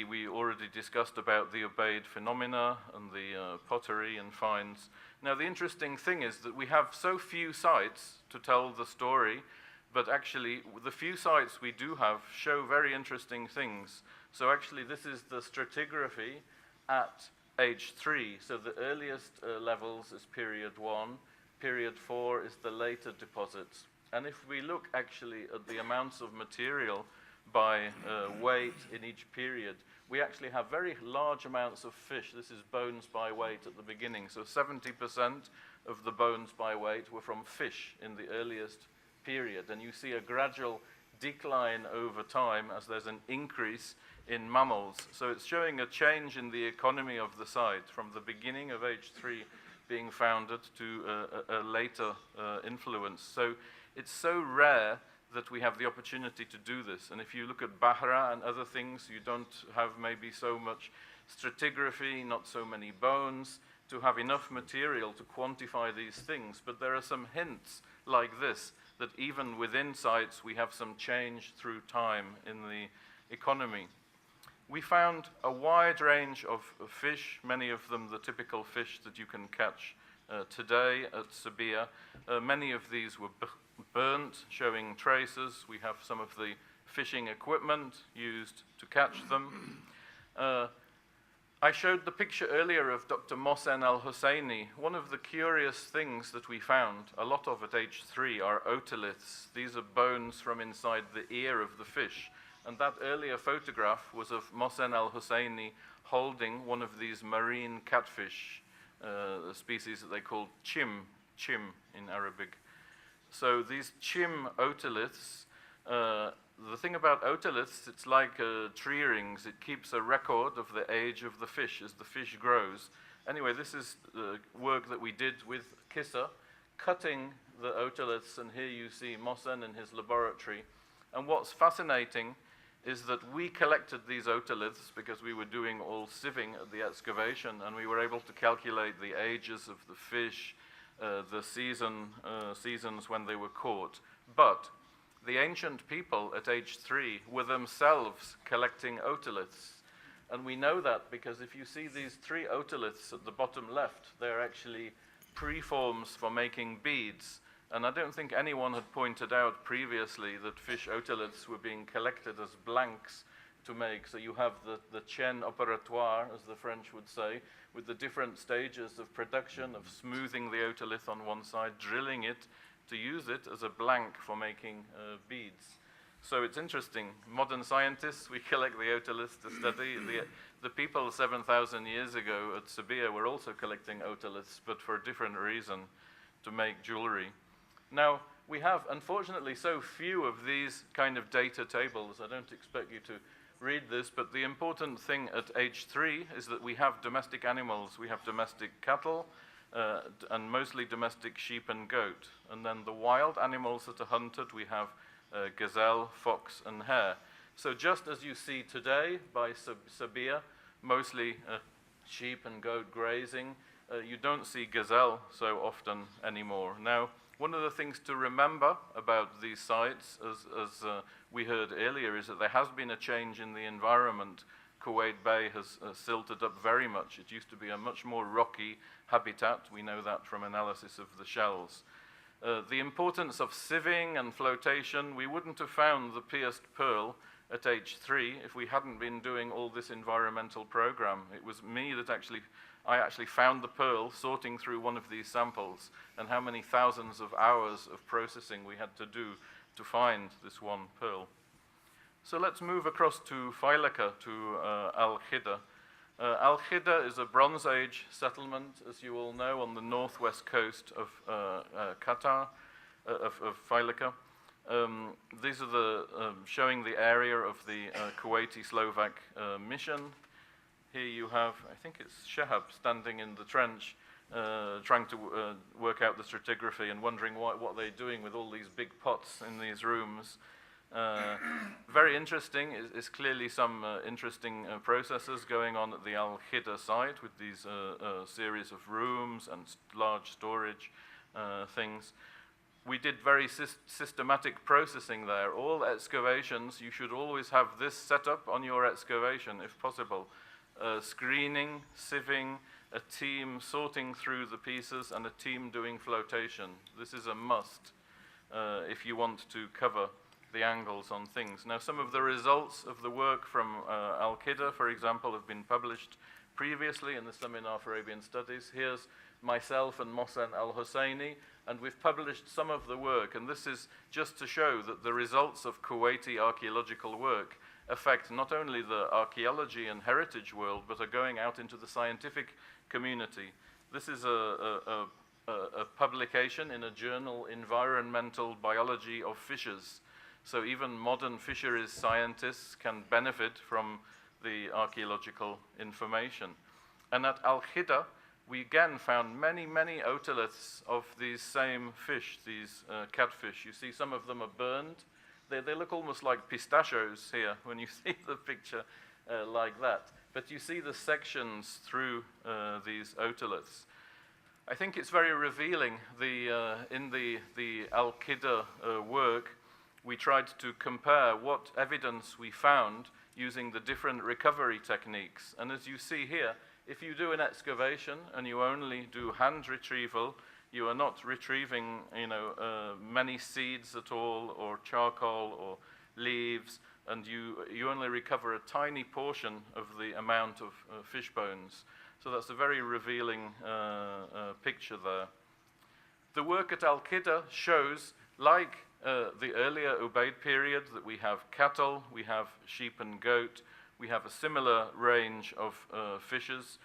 we already discussed about the Ubaid phenomena and the pottery and finds. Now the interesting thing is that we have so few sites to tell the story, but actually the few sites we do have show very interesting things. So actually this is the stratigraphy at age 3. So the earliest levels is period 1, period 4 is the later deposits. And if we look actually at the amounts of material by weight in each period, we actually have very large amounts of fish. This is bones by weight at the beginning. So 70% of the bones by weight were from fish in the earliest period. And you see a gradual decline over time as there's an increase in mammals. So it's showing a change in the economy of the site from the beginning of age 3 being founded to a later influence. So it's so rare that we have the opportunity to do this. And if you look at Bahra and other things, you don't have maybe so much stratigraphy, not so many bones, to have enough material to quantify these things. But there are some hints like this, that even within sites we have some change through time in the economy. We found a wide range of fish, many of them the typical fish that you can catch today at Sabia. Many of these were burnt, showing traces. We have some of the fishing equipment used to catch them. I showed the picture earlier of Dr. Mohsen al-Husseini. One of the curious things that we found, a lot of at age 3, are otoliths. These are bones from inside the ear of the fish. And that earlier photograph was of Mohsen al-Husseini holding one of these marine catfish species that they call chim in Arabic. So these chim otoliths, the thing about otoliths, it's like tree rings. It keeps a record of the age of the fish as the fish grows. Anyway, this is the work that we did with Kissa, cutting the otoliths, and here you see Mohsen in his laboratory. And what's fascinating is that we collected these otoliths because we were doing all sieving at the excavation, and we were able to calculate the ages of the fish, the seasons when they were caught. But the ancient people at age 3 were themselves collecting otoliths. And we know that because if you see these 3 otoliths at the bottom left, they're actually preforms for making beads. And I don't think anyone had pointed out previously that fish otoliths were being collected as blanks to make. So you have the chaîne opératoire, as the French would say, with the different stages of production, of smoothing the otolith on one side, drilling it to use it as a blank for making beads. So it's interesting. Modern scientists, we collect the otoliths to study. The people 7,000 years ago at Sabia were also collecting otoliths, but for a different reason, to make jewelry. Now, we have, unfortunately, so few of these kind of data tables. I don't expect you to read this, but the important thing at age 3 is that we have domestic animals. We have domestic cattle, and mostly domestic sheep and goat. And then the wild animals that are hunted, we have gazelle, fox, and hare. So just as you see today by Sabia, mostly sheep and goat grazing, you don't see gazelle so often anymore. Now, one of the things to remember about these sites, as we heard earlier, is that there has been a change in the environment Kuwait Bay has silted up very much. It used to be a much more rocky habitat. We know that from analysis of the shells. The importance of sieving and flotation, we wouldn't have found the pierced pearl at H3 if we hadn't been doing all this environmental program. It was me that I actually found the pearl sorting through one of these samples, and how many thousands of hours of processing we had to do to find this one pearl. So let's move across to Failaka, to Al-Khida. Al-Khida is a Bronze Age settlement, as you all know, on the northwest coast of Qatar, of Failaka. These are showing the area of the Kuwaiti-Slovak mission. Here you have, I think it's Shehab standing in the trench, trying to work out the stratigraphy and wondering what they're doing with all these big pots in these rooms. Very interesting is clearly some interesting processes going on at the Al-Khida site with these series of rooms and large storage things. We did very systematic processing there. All excavations, you should always have this set up on your excavation if possible. Screening, sieving, a team sorting through the pieces, and a team doing flotation. This is a must if you want to cover the angles on things. Now, some of the results of the work from Al-Khida, for example, have been published previously in the Seminar for Arabian Studies. Here's myself and Mohsen Al-Husseini, and we've published some of the work, and this is just to show that the results of Kuwaiti archaeological work affect not only the archaeology and heritage world, but are going out into the scientific community. This is a publication in a journal, Environmental Biology of Fishes. So even modern fisheries scientists can benefit from the archaeological information. And at Al-Khida, we again found many, many otoliths of these same fish, these catfish. You see some of them are burned. They look almost like pistachios here when you see the picture like that. But you see the sections through these otoliths. I think it's very revealing. In the Al-Khida work, we tried to compare what evidence we found using the different recovery techniques. And as you see here, if you do an excavation and you only do hand retrieval, you are not retrieving, many seeds at all, or charcoal, or leaves, and you only recover a tiny portion of the amount of fish bones. So that's a very revealing picture there. The work at Al-Khida shows, like the earlier Ubaid period, that we have cattle, we have sheep and goat, we have a similar range of fishes,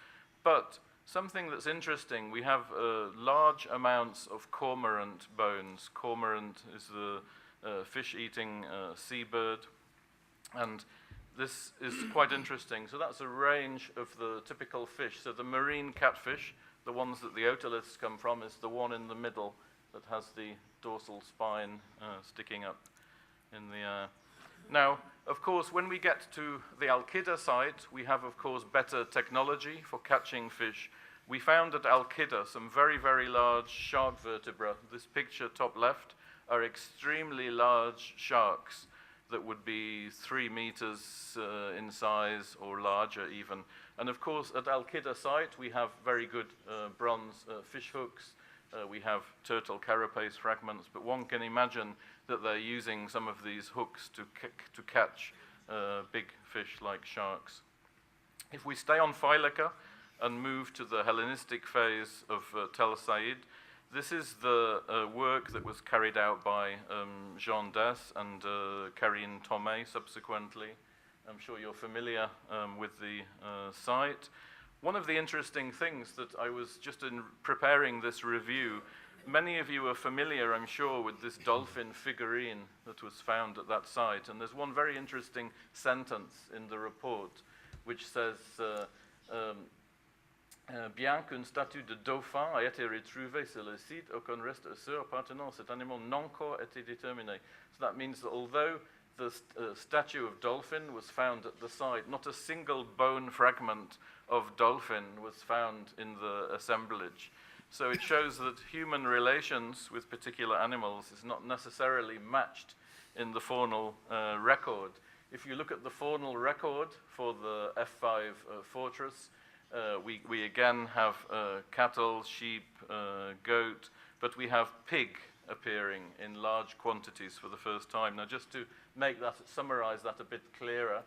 but something that's interesting, we have large amounts of cormorant bones. Cormorant is the fish-eating seabird, and this is quite interesting. So that's a range of the typical fish. So the marine catfish, the ones that the otoliths come from, is the one in the middle that has the dorsal spine sticking up in the Now, of course, when we get to the Al-Khida site, we have, of course, better technology for catching fish. We found at Al-Khida some very, very large shark vertebrae. This picture, top left, are extremely large sharks that would be 3 meters in size or larger even. And of course, at Al-Khida site, we have very good bronze fish hooks. We have turtle carapace fragments, but one can imagine that they're using some of these hooks to catch big fish like sharks. If we stay on Failaka and move to the Hellenistic phase of Tel Said, this is the work that was carried out by Jean Dess and Karine Tomé subsequently. I'm sure you're familiar with the site. One of the interesting things that I was just in preparing this review, many of you are familiar, I'm sure, with this dolphin figurine that was found at that site. And there's one very interesting sentence in the report which says, bien qu'une statue de dauphin ait été retrouvée sur le site, aucun reste osseux appartenant à cet animal n'a encore été déterminé. So that means that although the statue of dolphin was found at the site, not a single bone fragment of dolphin was found in the assemblage. So it shows that human relations with particular animals is not necessarily matched in the faunal record. If you look at the faunal record for the F5 fortress, we again have cattle, sheep, goat, but we have pig appearing in large quantities for the first time. Now, just to make that, summarize that a bit clearer,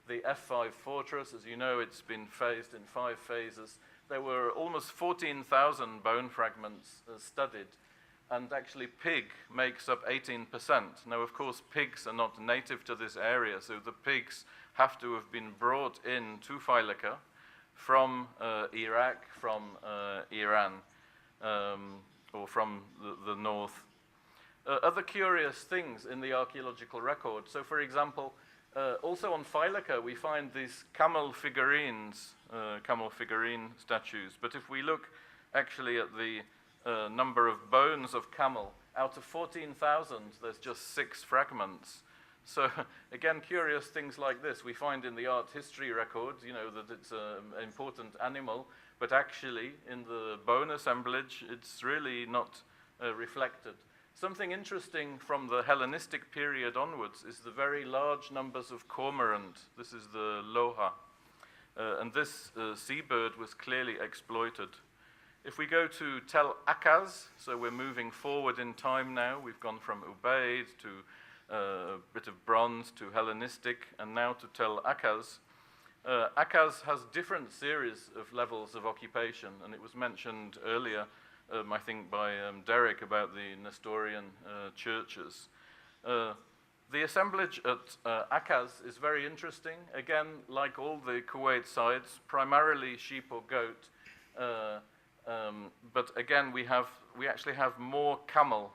the F5 fortress, as you know, it's been phased in 5 phases. There were almost 14,000 bone fragments studied, and actually pig makes up 18%. Now, of course, pigs are not native to this area, so the pigs have to have been brought in to Failaka from Iraq, from Iran, or from the north. Other curious things in the archaeological record. So, for example, also on Failaka, we find these camel figurines, camel figurine statues. But if we look actually at the number of bones of camel, out of 14,000, there's just 6 fragments. So, again, curious things like this we find in the art history records, you know, that it's an important animal, but actually in the bone assemblage, it's really not reflected. Something interesting from the Hellenistic period onwards is the very large numbers of cormorant. This is the loha. And this seabird was clearly exploited. If we go to Tel Akaz, so we're moving forward in time now, we've gone from Ubaid to a bit of bronze to Hellenistic, and now to Tel Akaz. Akaz has different series of levels of occupation, and it was mentioned earlier, I think by Derek, about the Nestorian churches. The assemblage at Akaz is very interesting. Again, like all the Kuwait sites, primarily sheep or goat. But again, we actually have more camel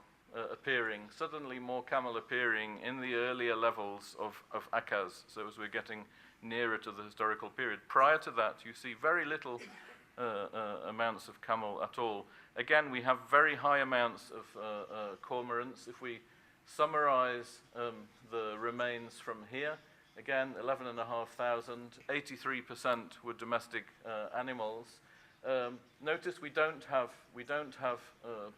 appearing, suddenly more camel appearing in the earlier levels of Akaz, so as we're getting nearer to the historical period. Prior to that, you see very little amounts of camel at all. Again, we have very high amounts of cormorants. If we summarize the remains from here, again, 11,500, 83% were domestic animals. Notice we don't have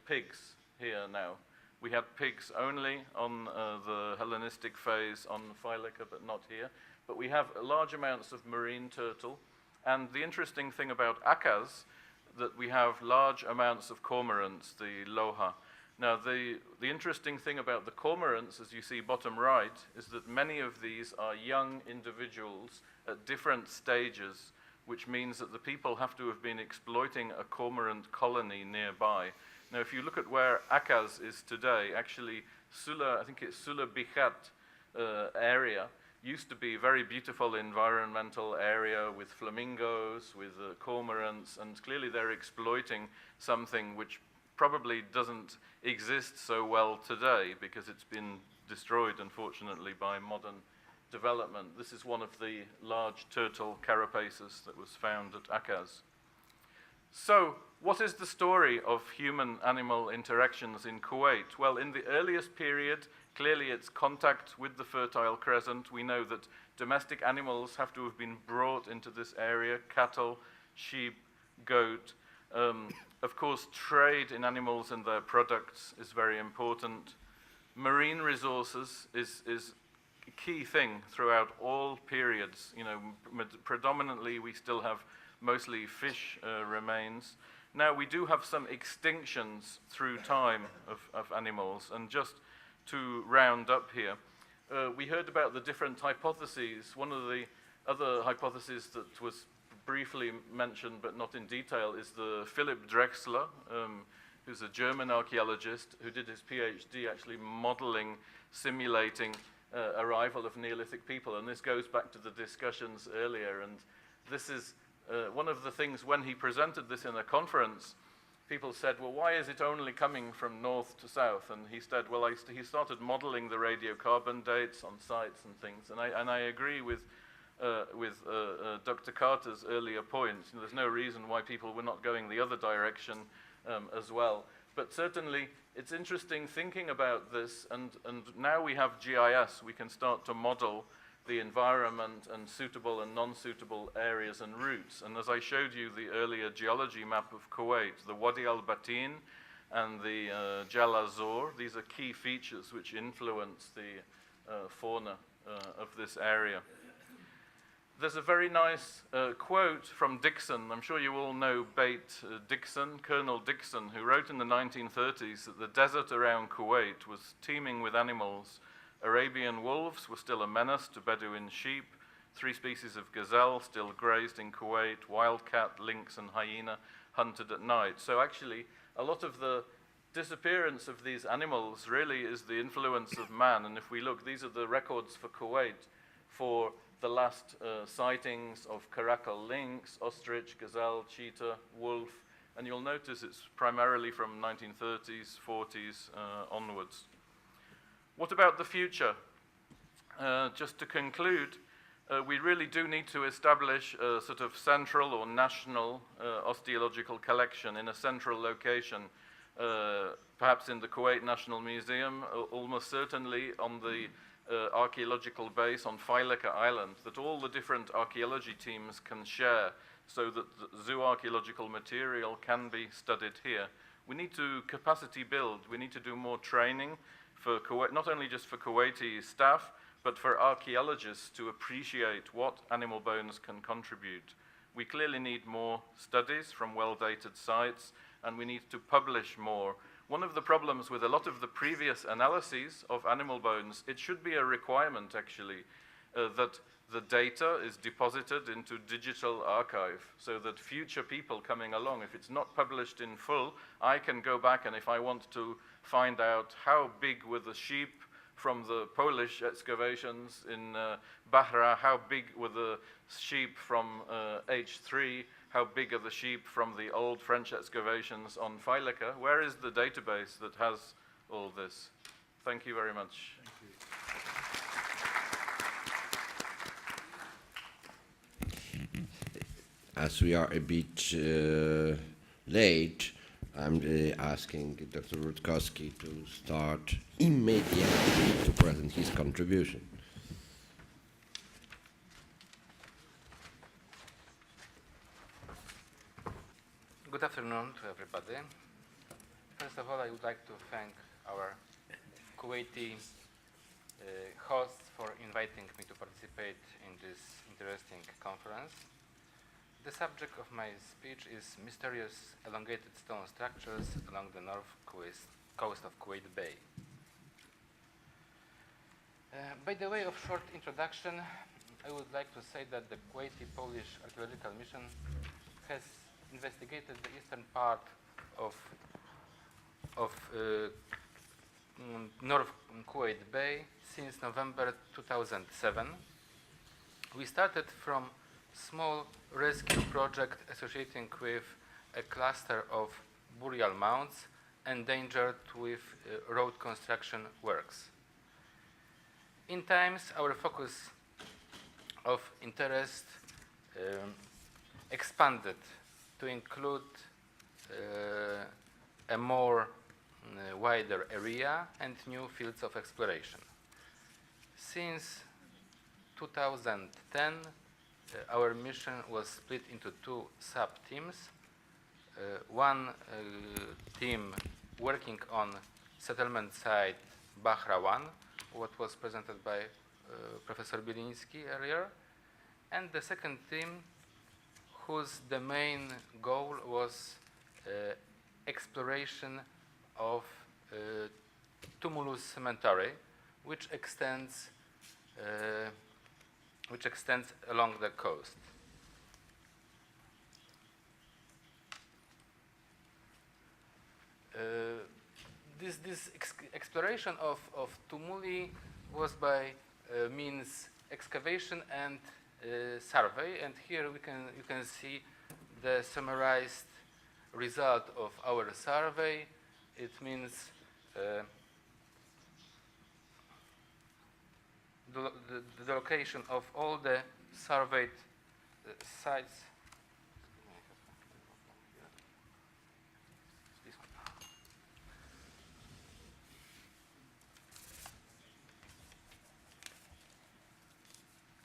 pigs here now. We had pigs only on the Hellenistic phase on Failaka, but not here. But we have large amounts of marine turtle. And the interesting thing about Akaz, that we have large amounts of cormorants, the loha. Now, the interesting thing about the cormorants, as you see bottom right, is that many of these are young individuals at different stages, which means that the people have to have been exploiting a cormorant colony nearby. Now, if you look at where Akaz is today, actually, Sula, I think it's Sula Bikhat area, used to be a very beautiful environmental area with flamingos, with cormorants, and clearly they're exploiting something which probably doesn't exist so well today because it's been destroyed, unfortunately, by modern development. This is one of the large turtle carapaces that was found at Akaz. So, what is the story of human-animal interactions in Kuwait? Well, in the earliest period, clearly it's contact with the Fertile Crescent. We know that domestic animals have to have been brought into this area, cattle, sheep, goat. Of course, trade in animals and their products is very important. Marine resources is a key thing throughout all periods. You know, predominantly we still have mostly fish remains. Now, we do have some extinctions through time of animals, and just to round up here, we heard about the different hypotheses. One of the other hypotheses that was briefly mentioned, but not in detail, is the Philipp Drexler, who's a German archaeologist who did his PhD actually modeling, simulating arrival of Neolithic people. And this goes back to the discussions earlier, and this is one of the things when he presented this in a conference, people said, well, why is it only coming from north to south? And he said, well, he started modeling the radiocarbon dates on sites and things. And I agree with Dr. Carter's earlier points. You know, there's no reason why people were not going the other direction as well. But certainly, it's interesting thinking about this, and now we have GIS, we can start to model the environment and suitable and non-suitable areas and routes. And as I showed you the earlier geology map of Kuwait, the Wadi al-Batin and the Al-Azur, these are key features which influence the fauna of this area. There's a very nice quote from Dixon. I'm sure you all know Dixon, Colonel Dixon, who wrote in the 1930s that the desert around Kuwait was teeming with animals. Arabian wolves were still a menace to Bedouin sheep. 3 species of gazelle still grazed in Kuwait. Wildcat, lynx, and hyena hunted at night. So actually, a lot of the disappearance of these animals really is the influence of man. And if we look, these are the records for Kuwait for the last sightings of caracal lynx, ostrich, gazelle, cheetah, wolf, and you'll notice it's primarily from 1930s, 40s onwards. What about the future? Just to conclude, we really do need to establish a sort of central or national osteological collection in a central location, perhaps in the Kuwait National Museum, almost certainly on the archaeological base on Failaka Island, that all the different archaeology teams can share so that the zooarchaeological material can be studied here. We need to capacity build. We need to do more training for Kuwait, not only just for Kuwaiti staff, but for archaeologists to appreciate what animal bones can contribute. We clearly need more studies from well-dated sites, and we need to publish more. One of the problems with a lot of the previous analyses of animal bones, it should be a requirement actually that the data is deposited into digital archive so that future people coming along, if it's not published in full, I can go back, and if I want to find out how big were the sheep from the Polish excavations in Bahra, how big were the sheep from H3, how big are the sheep from the old French excavations on Failaka? Where is the database that has all this? Thank you very much. As we are a bit late, I'm asking Dr. Rutkowski to start immediately to present his contribution. Good afternoon to everybody. First of all, I would like to thank our Kuwaiti hosts for inviting me to participate in this interesting conference. The subject of my speech is mysterious elongated stone structures along the north coast of Kuwait Bay. By the way of short introduction, I would like to say that the Kuwaiti-Polish archaeological mission has investigated the eastern part of North Kuwait Bay since November 2007. We started from small rescue project associating with a cluster of burial mounds endangered with road construction works. In times, our focus of interest expanded to include a more wider area and new fields of exploration. Since 2010, our mission was split into 2 sub-teams. One team working on settlement site Bahra 1, what was presented by Professor Biliński earlier, and the second team whose the main goal was exploration of Tumulus Cemetery, which extends along the coast. This exploration of tumuli was by means excavation and survey, and here you can see the summarized result of our survey. It means the location of all the surveyed sites.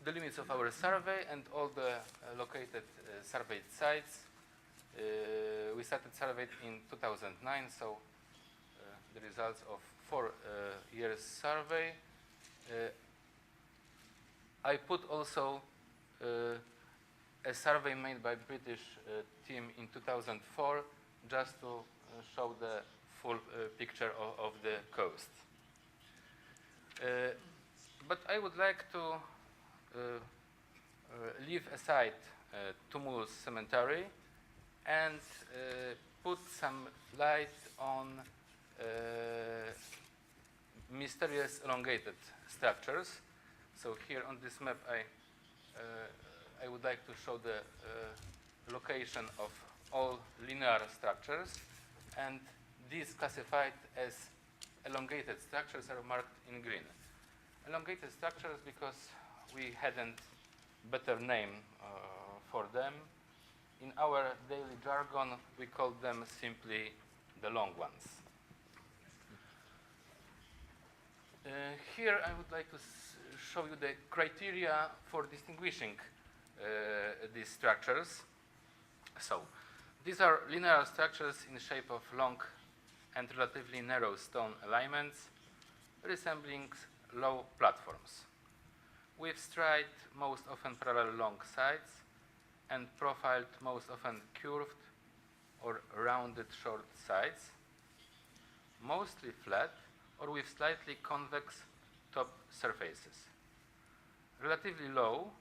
The limits of our survey and all the located surveyed sites. We started survey in 2009, so the results of 4 years survey. I put also a survey made by British team in 2004 just to show the full picture of the coast. But I would like to leave aside Tumulus Cemetery and put some light on mysterious elongated structures. So here on this map I would like to show the location of all linear structures, and these classified as elongated structures are marked in green. Elongated structures because we hadn't better name for them. In our daily jargon, we call them simply the long ones. Here I would like to show you the criteria for distinguishing these structures. So, these are linear structures in shape of long and relatively narrow stone alignments, resembling low platforms, with straight, most often parallel long sides, and profiled, most often curved or rounded short sides, mostly flat or with slightly convex top surfaces. Relatively low,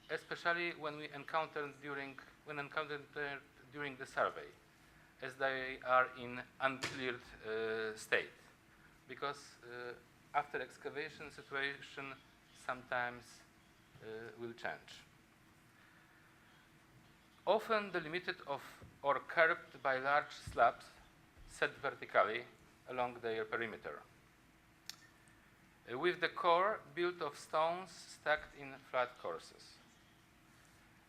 especially when encountered during the survey, as they are in uncleared state, because after excavation situation sometimes will change. Often delimited or curbed by large slabs set vertically along their perimeter, with the core built of stones stacked in flat courses.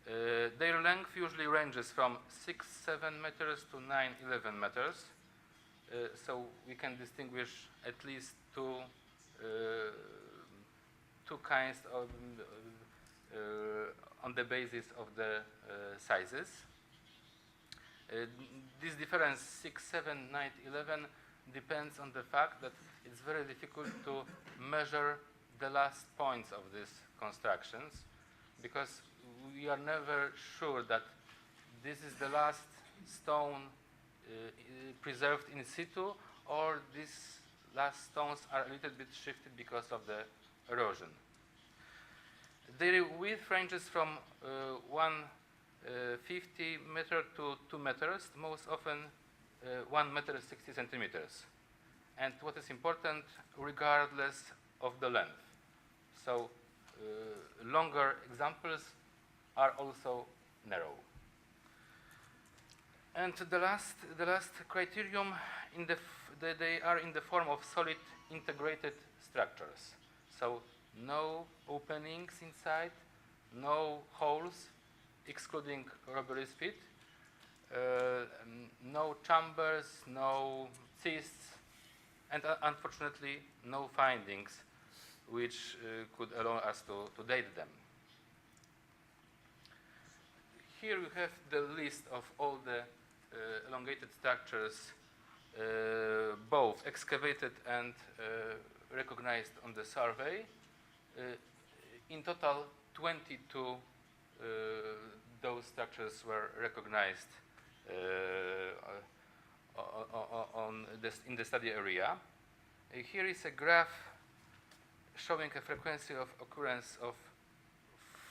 Their length usually ranges from 6-7 meters to 9-11 meters, so we can distinguish at least two kinds of on the basis of the sizes. This difference 6, 7, 9, 11 depends on the fact that it's very difficult to measure the last points of these constructions, because we are never sure that this is the last stone preserved in situ, or these last stones are a little bit shifted because of the erosion. Their width ranges from 150 meters to 2 meters, most often 1 meter 60 centimeters. And what is important, regardless of the length. So longer examples are also narrow. And the last criterion, they are in the form of solid integrated structures. So no openings inside, no holes, excluding robbery pit, no chambers, no cysts, and unfortunately no findings which could allow us to date them. Here we have the list of all the elongated structures, both excavated and recognized on the survey. In total, 22 those structures were recognized in the study area. Here is a graph showing a frequency of occurrence of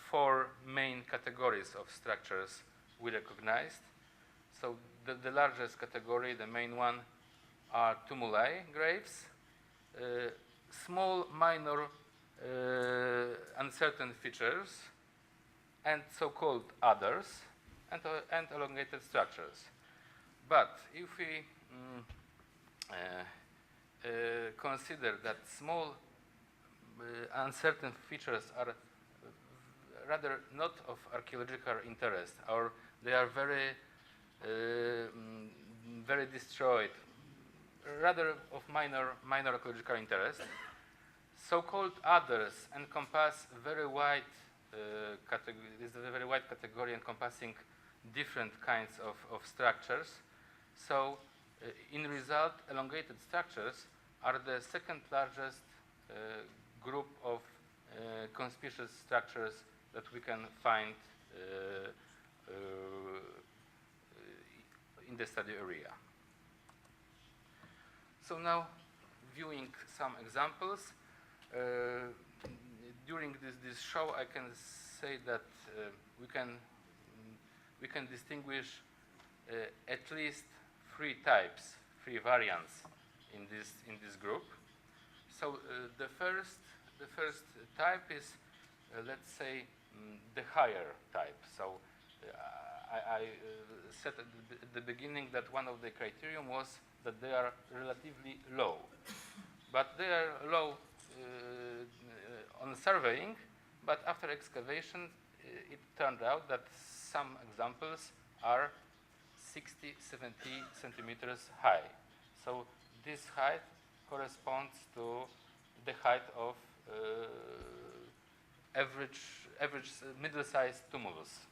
4 main categories of structures we recognized. So the largest category, the main one, are tumuli, graves, small minor uncertain features, and so-called others, and elongated structures. But if we consider that small uncertain features are rather not of archaeological interest, or they are very destroyed, rather of minor archaeological interest, so-called others encompass very wide this is a very wide category encompassing different kinds of structures. So in result, elongated structures are the second largest group of conspicuous structures that we can find in the study area. So now, viewing some examples, during this show, I can say that we can distinguish at least three types, three variants in this group. So the first type is, let's say, the higher type. So I said at the beginning that one of the criterion was that they are relatively low, but they are low on surveying, but after excavation it turned out that some examples are 60, 70 centimeters high. So this height corresponds to the height of average middle-sized tumulus.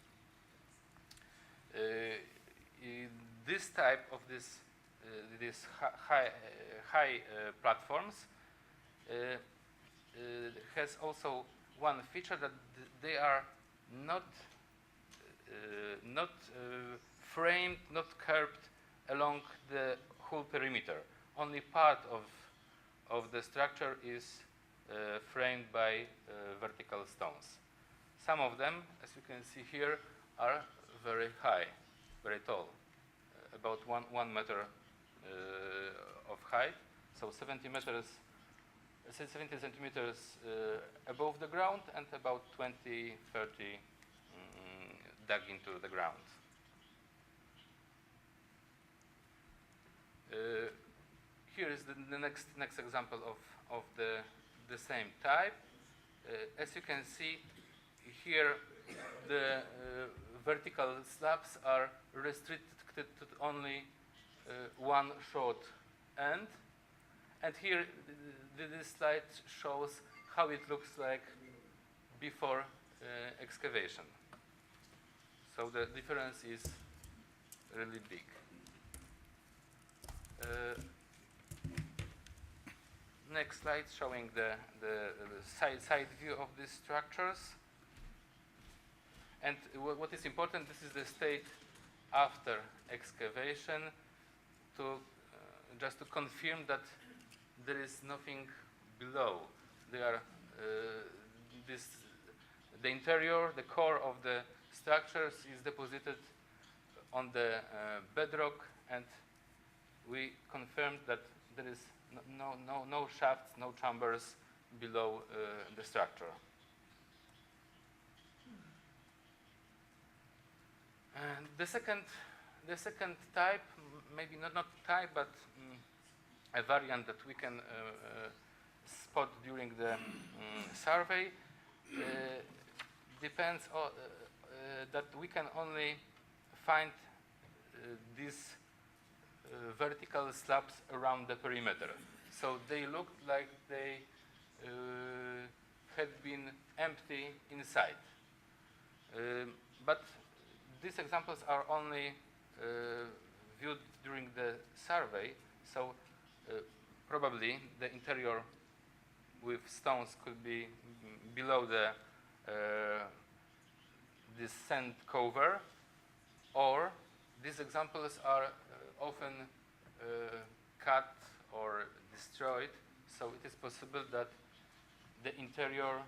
This type of this high platforms has also one feature, that they are not framed, not curved along the whole perimeter. Only part of the structure is framed by vertical stones. Some of them, as you can see here, are very high, very tall, about 1 meter of height, so 70 centimeters above the ground and about 20, 30 dug into the ground. Here is the next example of the same type. As you can see here, the vertical slabs are restricted to only one short end, and here this slide shows how it looks like before excavation. So the difference is really big. Next slide showing the side view of these structures. And what is important, this is the state after excavation, to just to confirm that there is nothing below. The interior, the core of the structures is deposited on the bedrock, and we confirmed that there is no shafts, no chambers below the structure. And the second type, maybe not type, but a variant that we can spot during the survey, depends on that we can only find these vertical slabs around the perimeter. So they look like they had been empty inside. But these examples are only viewed during the survey, so probably the interior with stones could be below the this sand cover, or these examples are often cut or destroyed, so it is possible that the interior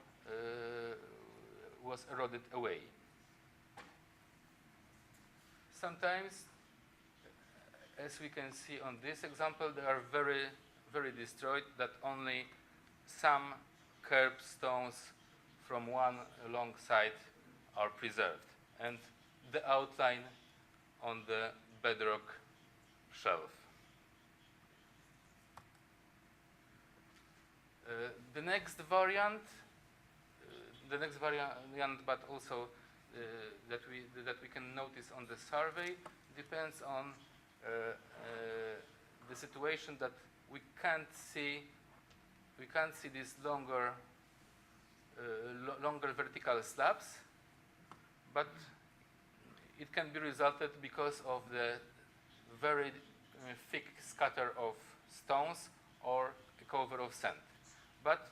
was eroded away. Sometimes, as we can see on this example, they are very, very destroyed, that only some curved stones from one long side are preserved, and the outline on the bedrock shelf. The next variant, but also that we can notice on the survey, depends on the situation that we can't see these longer vertical slabs, but it can be resulted because of the very thick scatter of stones or a cover of sand. But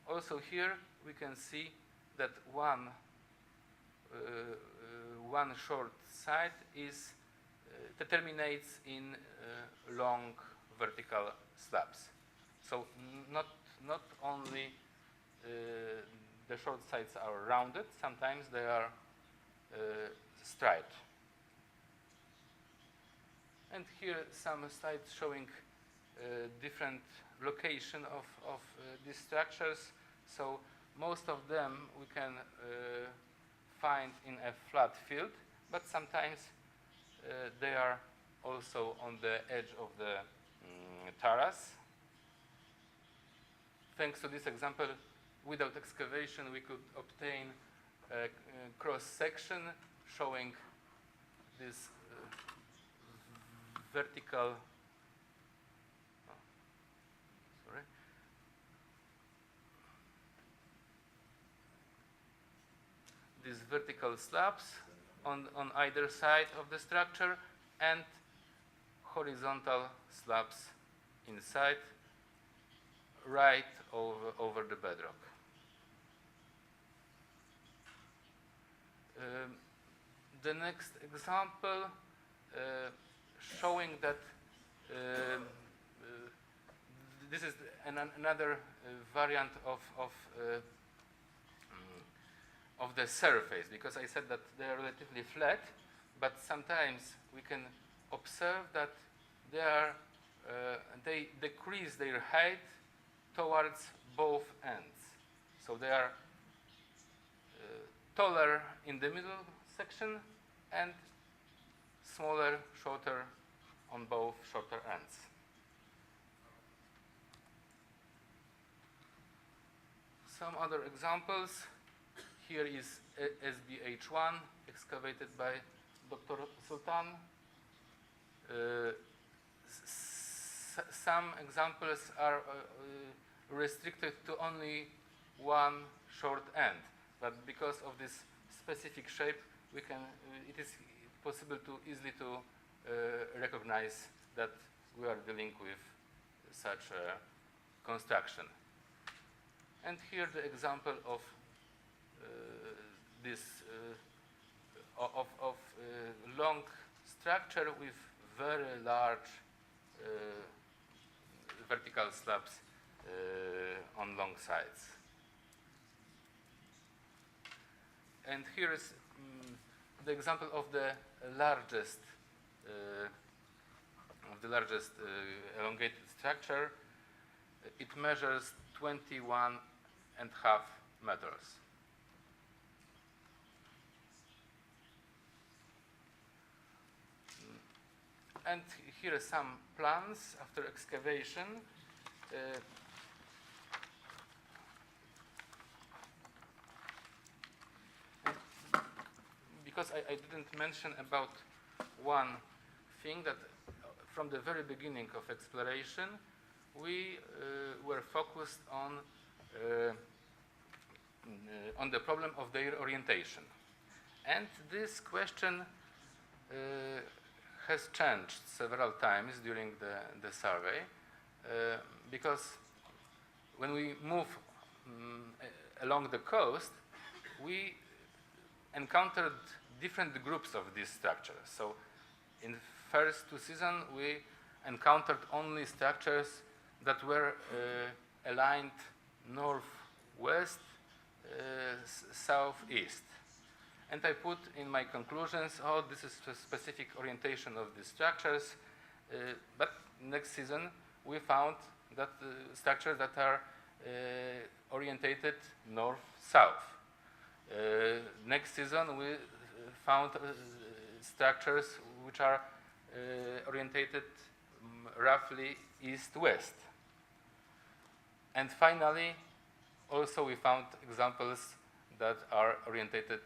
also here we can see that one short side is terminates in long vertical slabs. So not only the short sides are rounded, sometimes they are striped. And here some slides showing different location of these structures. So most of them we can find in a flat field, but sometimes they are also on the edge of the terrace. Thanks to this example, without excavation, we could obtain a cross-section showing this vertical, these vertical slabs on either side of the structure and horizontal slabs inside, right over the bedrock. The next example showing that this is another variant of the surface, because I said that they are relatively flat, but sometimes we can observe that they decrease their height towards both ends. So they are taller in the middle section and smaller, shorter on both shorter ends. Some other examples. Here is SBH1 excavated by Dr. Sultan. Some examples are restricted to only one short end, but because of this specific shape, it is possible to easily recognize that we are dealing with such a construction. And here the example of this long structure with very large vertical slabs on long sides. And here is the example of the largest elongated structure. It measures 21.5 meters. And here are some plans after excavation. Because I didn't mention about one thing, that from the very beginning of exploration, we were focused on the problem of their orientation. And this question has changed several times during the survey, because when we move along the coast, we encountered different groups of these structures. So in the first 2 seasons, we encountered only structures that were aligned northwest, southeast. And I put in my conclusions, oh, this is a specific orientation of these structures. But next season, we found that structures that are orientated north-south. Next season, we found structures which are orientated roughly east-west. And finally, also we found examples that are orientated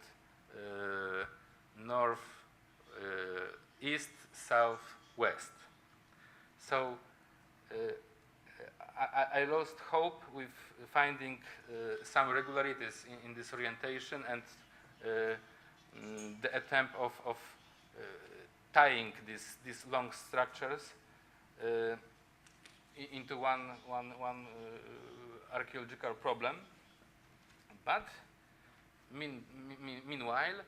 north, east, south, west. So I lost hope with finding some regularities in this orientation, and the attempt of tying these long structures into one archaeological problem. But meanwhile,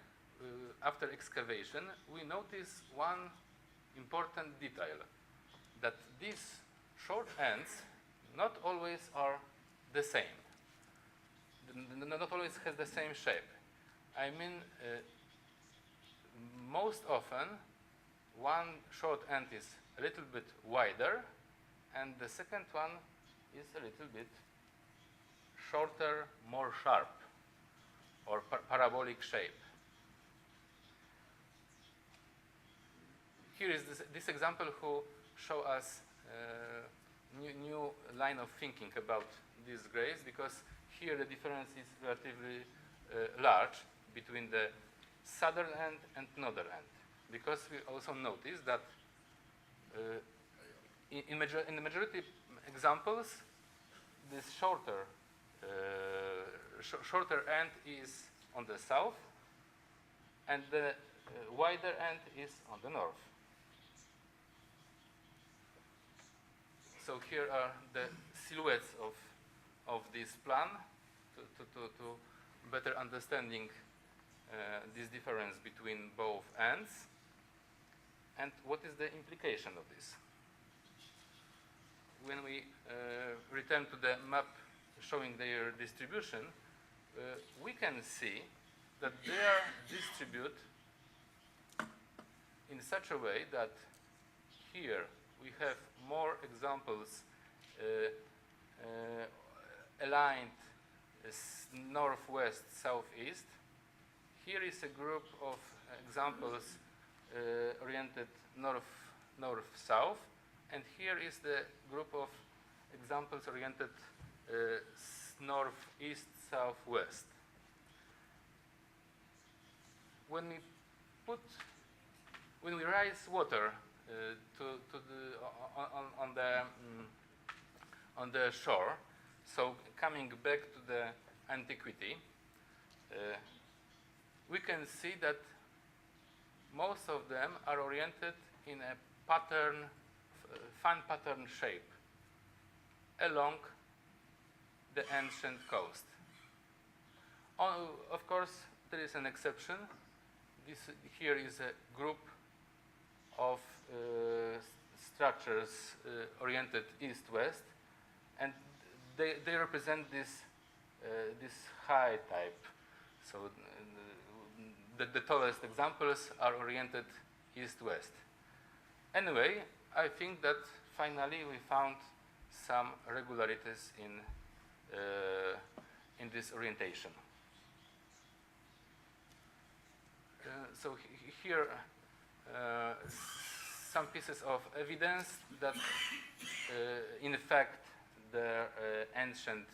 after excavation, we notice one important detail, that these short ends not always are the same. Not always has the same shape. I mean, most often, one short end is a little bit wider, and the second one is a little bit shorter, more sharp, or parabolic shape. Here is this example who show us new line of thinking about these grays, because here the difference is relatively large between the southern end and northern end. Because we also notice that in the majority examples, this shorter end is on the south, and the wider end is on the north. So here are the silhouettes of this plan to better understanding this difference between both ends, and what is the implication of this. When we return to the map showing their distribution, we can see that they are distributed in such a way that here we have more examples aligned northwest, southeast. Here is a group of examples oriented north-south, and here is the group of examples oriented northeast, southwest. When we raise water on the shore, so coming back to the antiquity, we can see that most of them are oriented in a pattern, fan pattern shape along the ancient coast. Of course, there is an exception. Here is a group of structures oriented east-west, and they represent this high type. So the tallest examples are oriented east-west. Anyway, I think that finally we found some regularities in this orientation. So here some pieces of evidence that in fact the ancient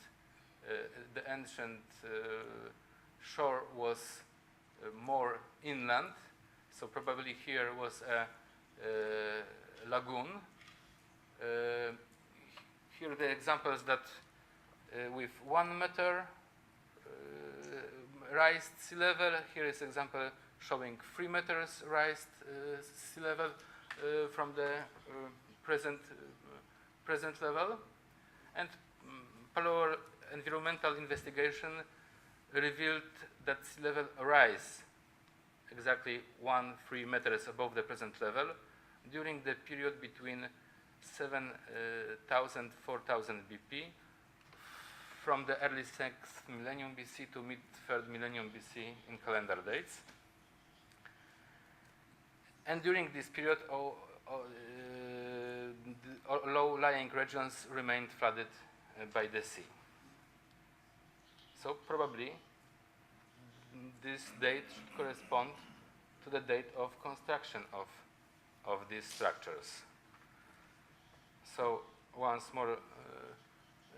shore was more inland, so probably here was a lagoon. Here are the examples that with 1 meter raised sea level. Here is an example showing 3 meters raised sea level from the present level. And paleo-environmental investigation revealed that sea level rise exactly 1-3 meters above the present level during the period between 7,000 4,000 BP from the early 6th millennium BC to mid-3rd millennium BC in calendar dates. And during this period, low-lying regions remained flooded by the sea. So probably this date should correspond to the date of construction of these structures. So once more,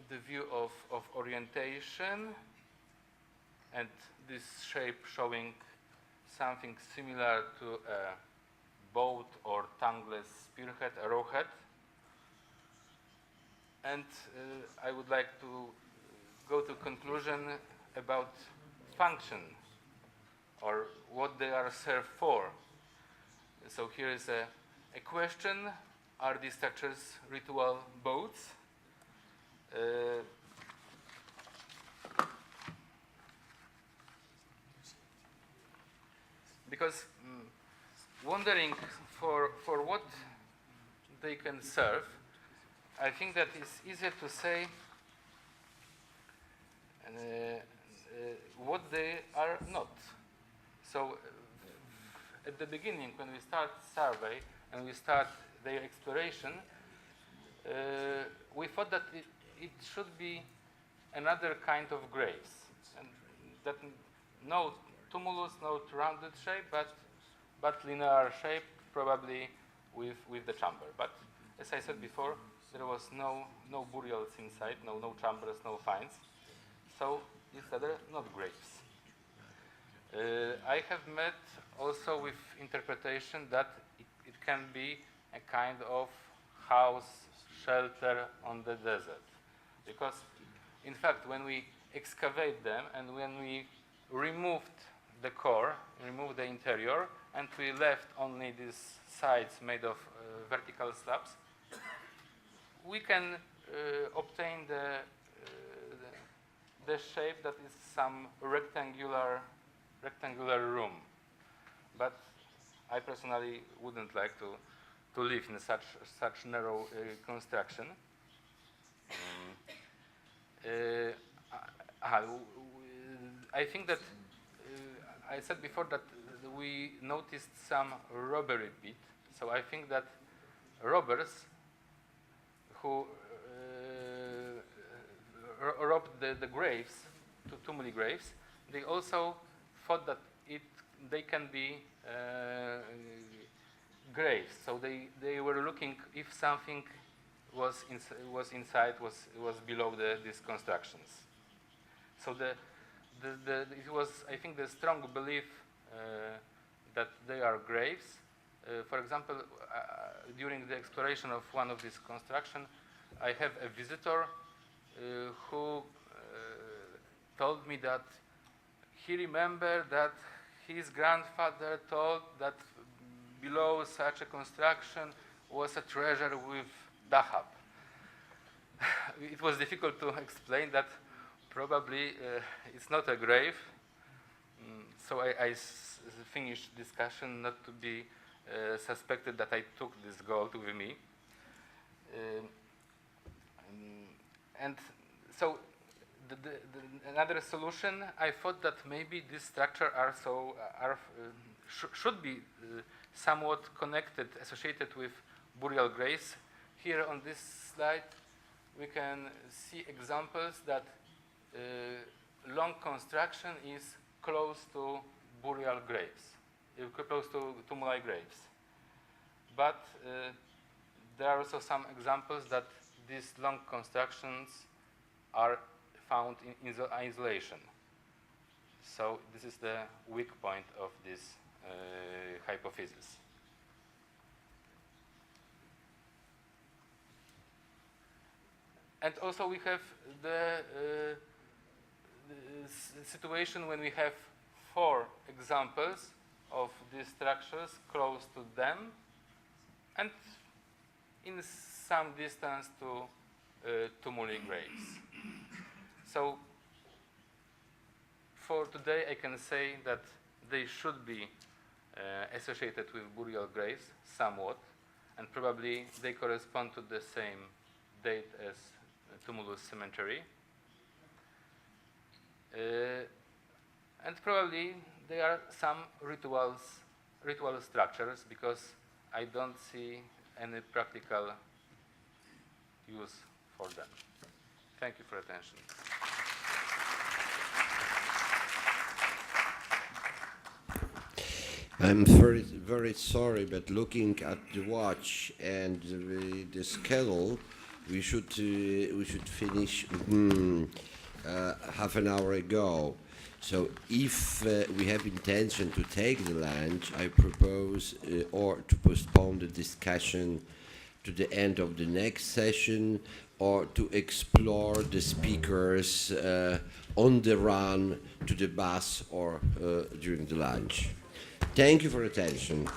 the view of orientation, and this shape showing something similar to a boat or tangless spearhead, arrowhead. And I would like to go to conclusion about function, or what they are served for. So here is a question: are these structures ritual boats? because wondering for what they can serve, I think that it's easier to say what they are not. So at the beginning, when we start survey and we start their exploration, we thought that it should be another kind of graves, and that no tumulus, no rounded shape, but linear shape, probably with the chamber. But as I said before, there was no burials inside, no chambers, no finds. So these are not graves. I have met also with interpretation that it can be a kind of house, shelter on the desert. Because, in fact, when we excavate them and when we removed the core, removed the interior, and we left only these sides made of vertical slabs, we can obtain the shape that is some rectangular room. But I personally wouldn't like to live in such narrow construction. I think that I said before that we noticed some robbery bit. So I think that robbers who robbed the graves, tumuli graves, they also thought that they can be graves. So they were looking if something was inside, was below these constructions. So it was, I think, the strong belief that they are graves. For example, during the exploration of one of these constructions, I have a visitor who told me that he remembered that his grandfather told that below such a construction was a treasure with dahab. It was difficult to explain that probably it's not a grave. So I finished discussion not to be suspected that I took this gold with me. And so another solution, I thought that maybe this structure should be somewhat connected, associated with burial graves. Here on this slide, we can see examples that long construction is close to burial graves, close to tumuli graves. But there are also some examples that these long constructions are found in isolation. So this is the weak point of this hypothesis. And also we have the situation when we have 4 examples of these structures close to them and in some distance to tumuli graves. So for today I can say that they should be associated with burial graves somewhat, and probably they correspond to the same date as tumulus cemetery. And probably there are some ritual structures, because I don't see any practical use for them. Thank you for attention. I'm very, very sorry, but looking at the watch and the schedule, we should finish half an hour ago. So if we have intention to take the lunch, I propose or to postpone the discussion to the end of the next session, or to explore the speakers on the run to the bus or during the lunch. Thank you for attention.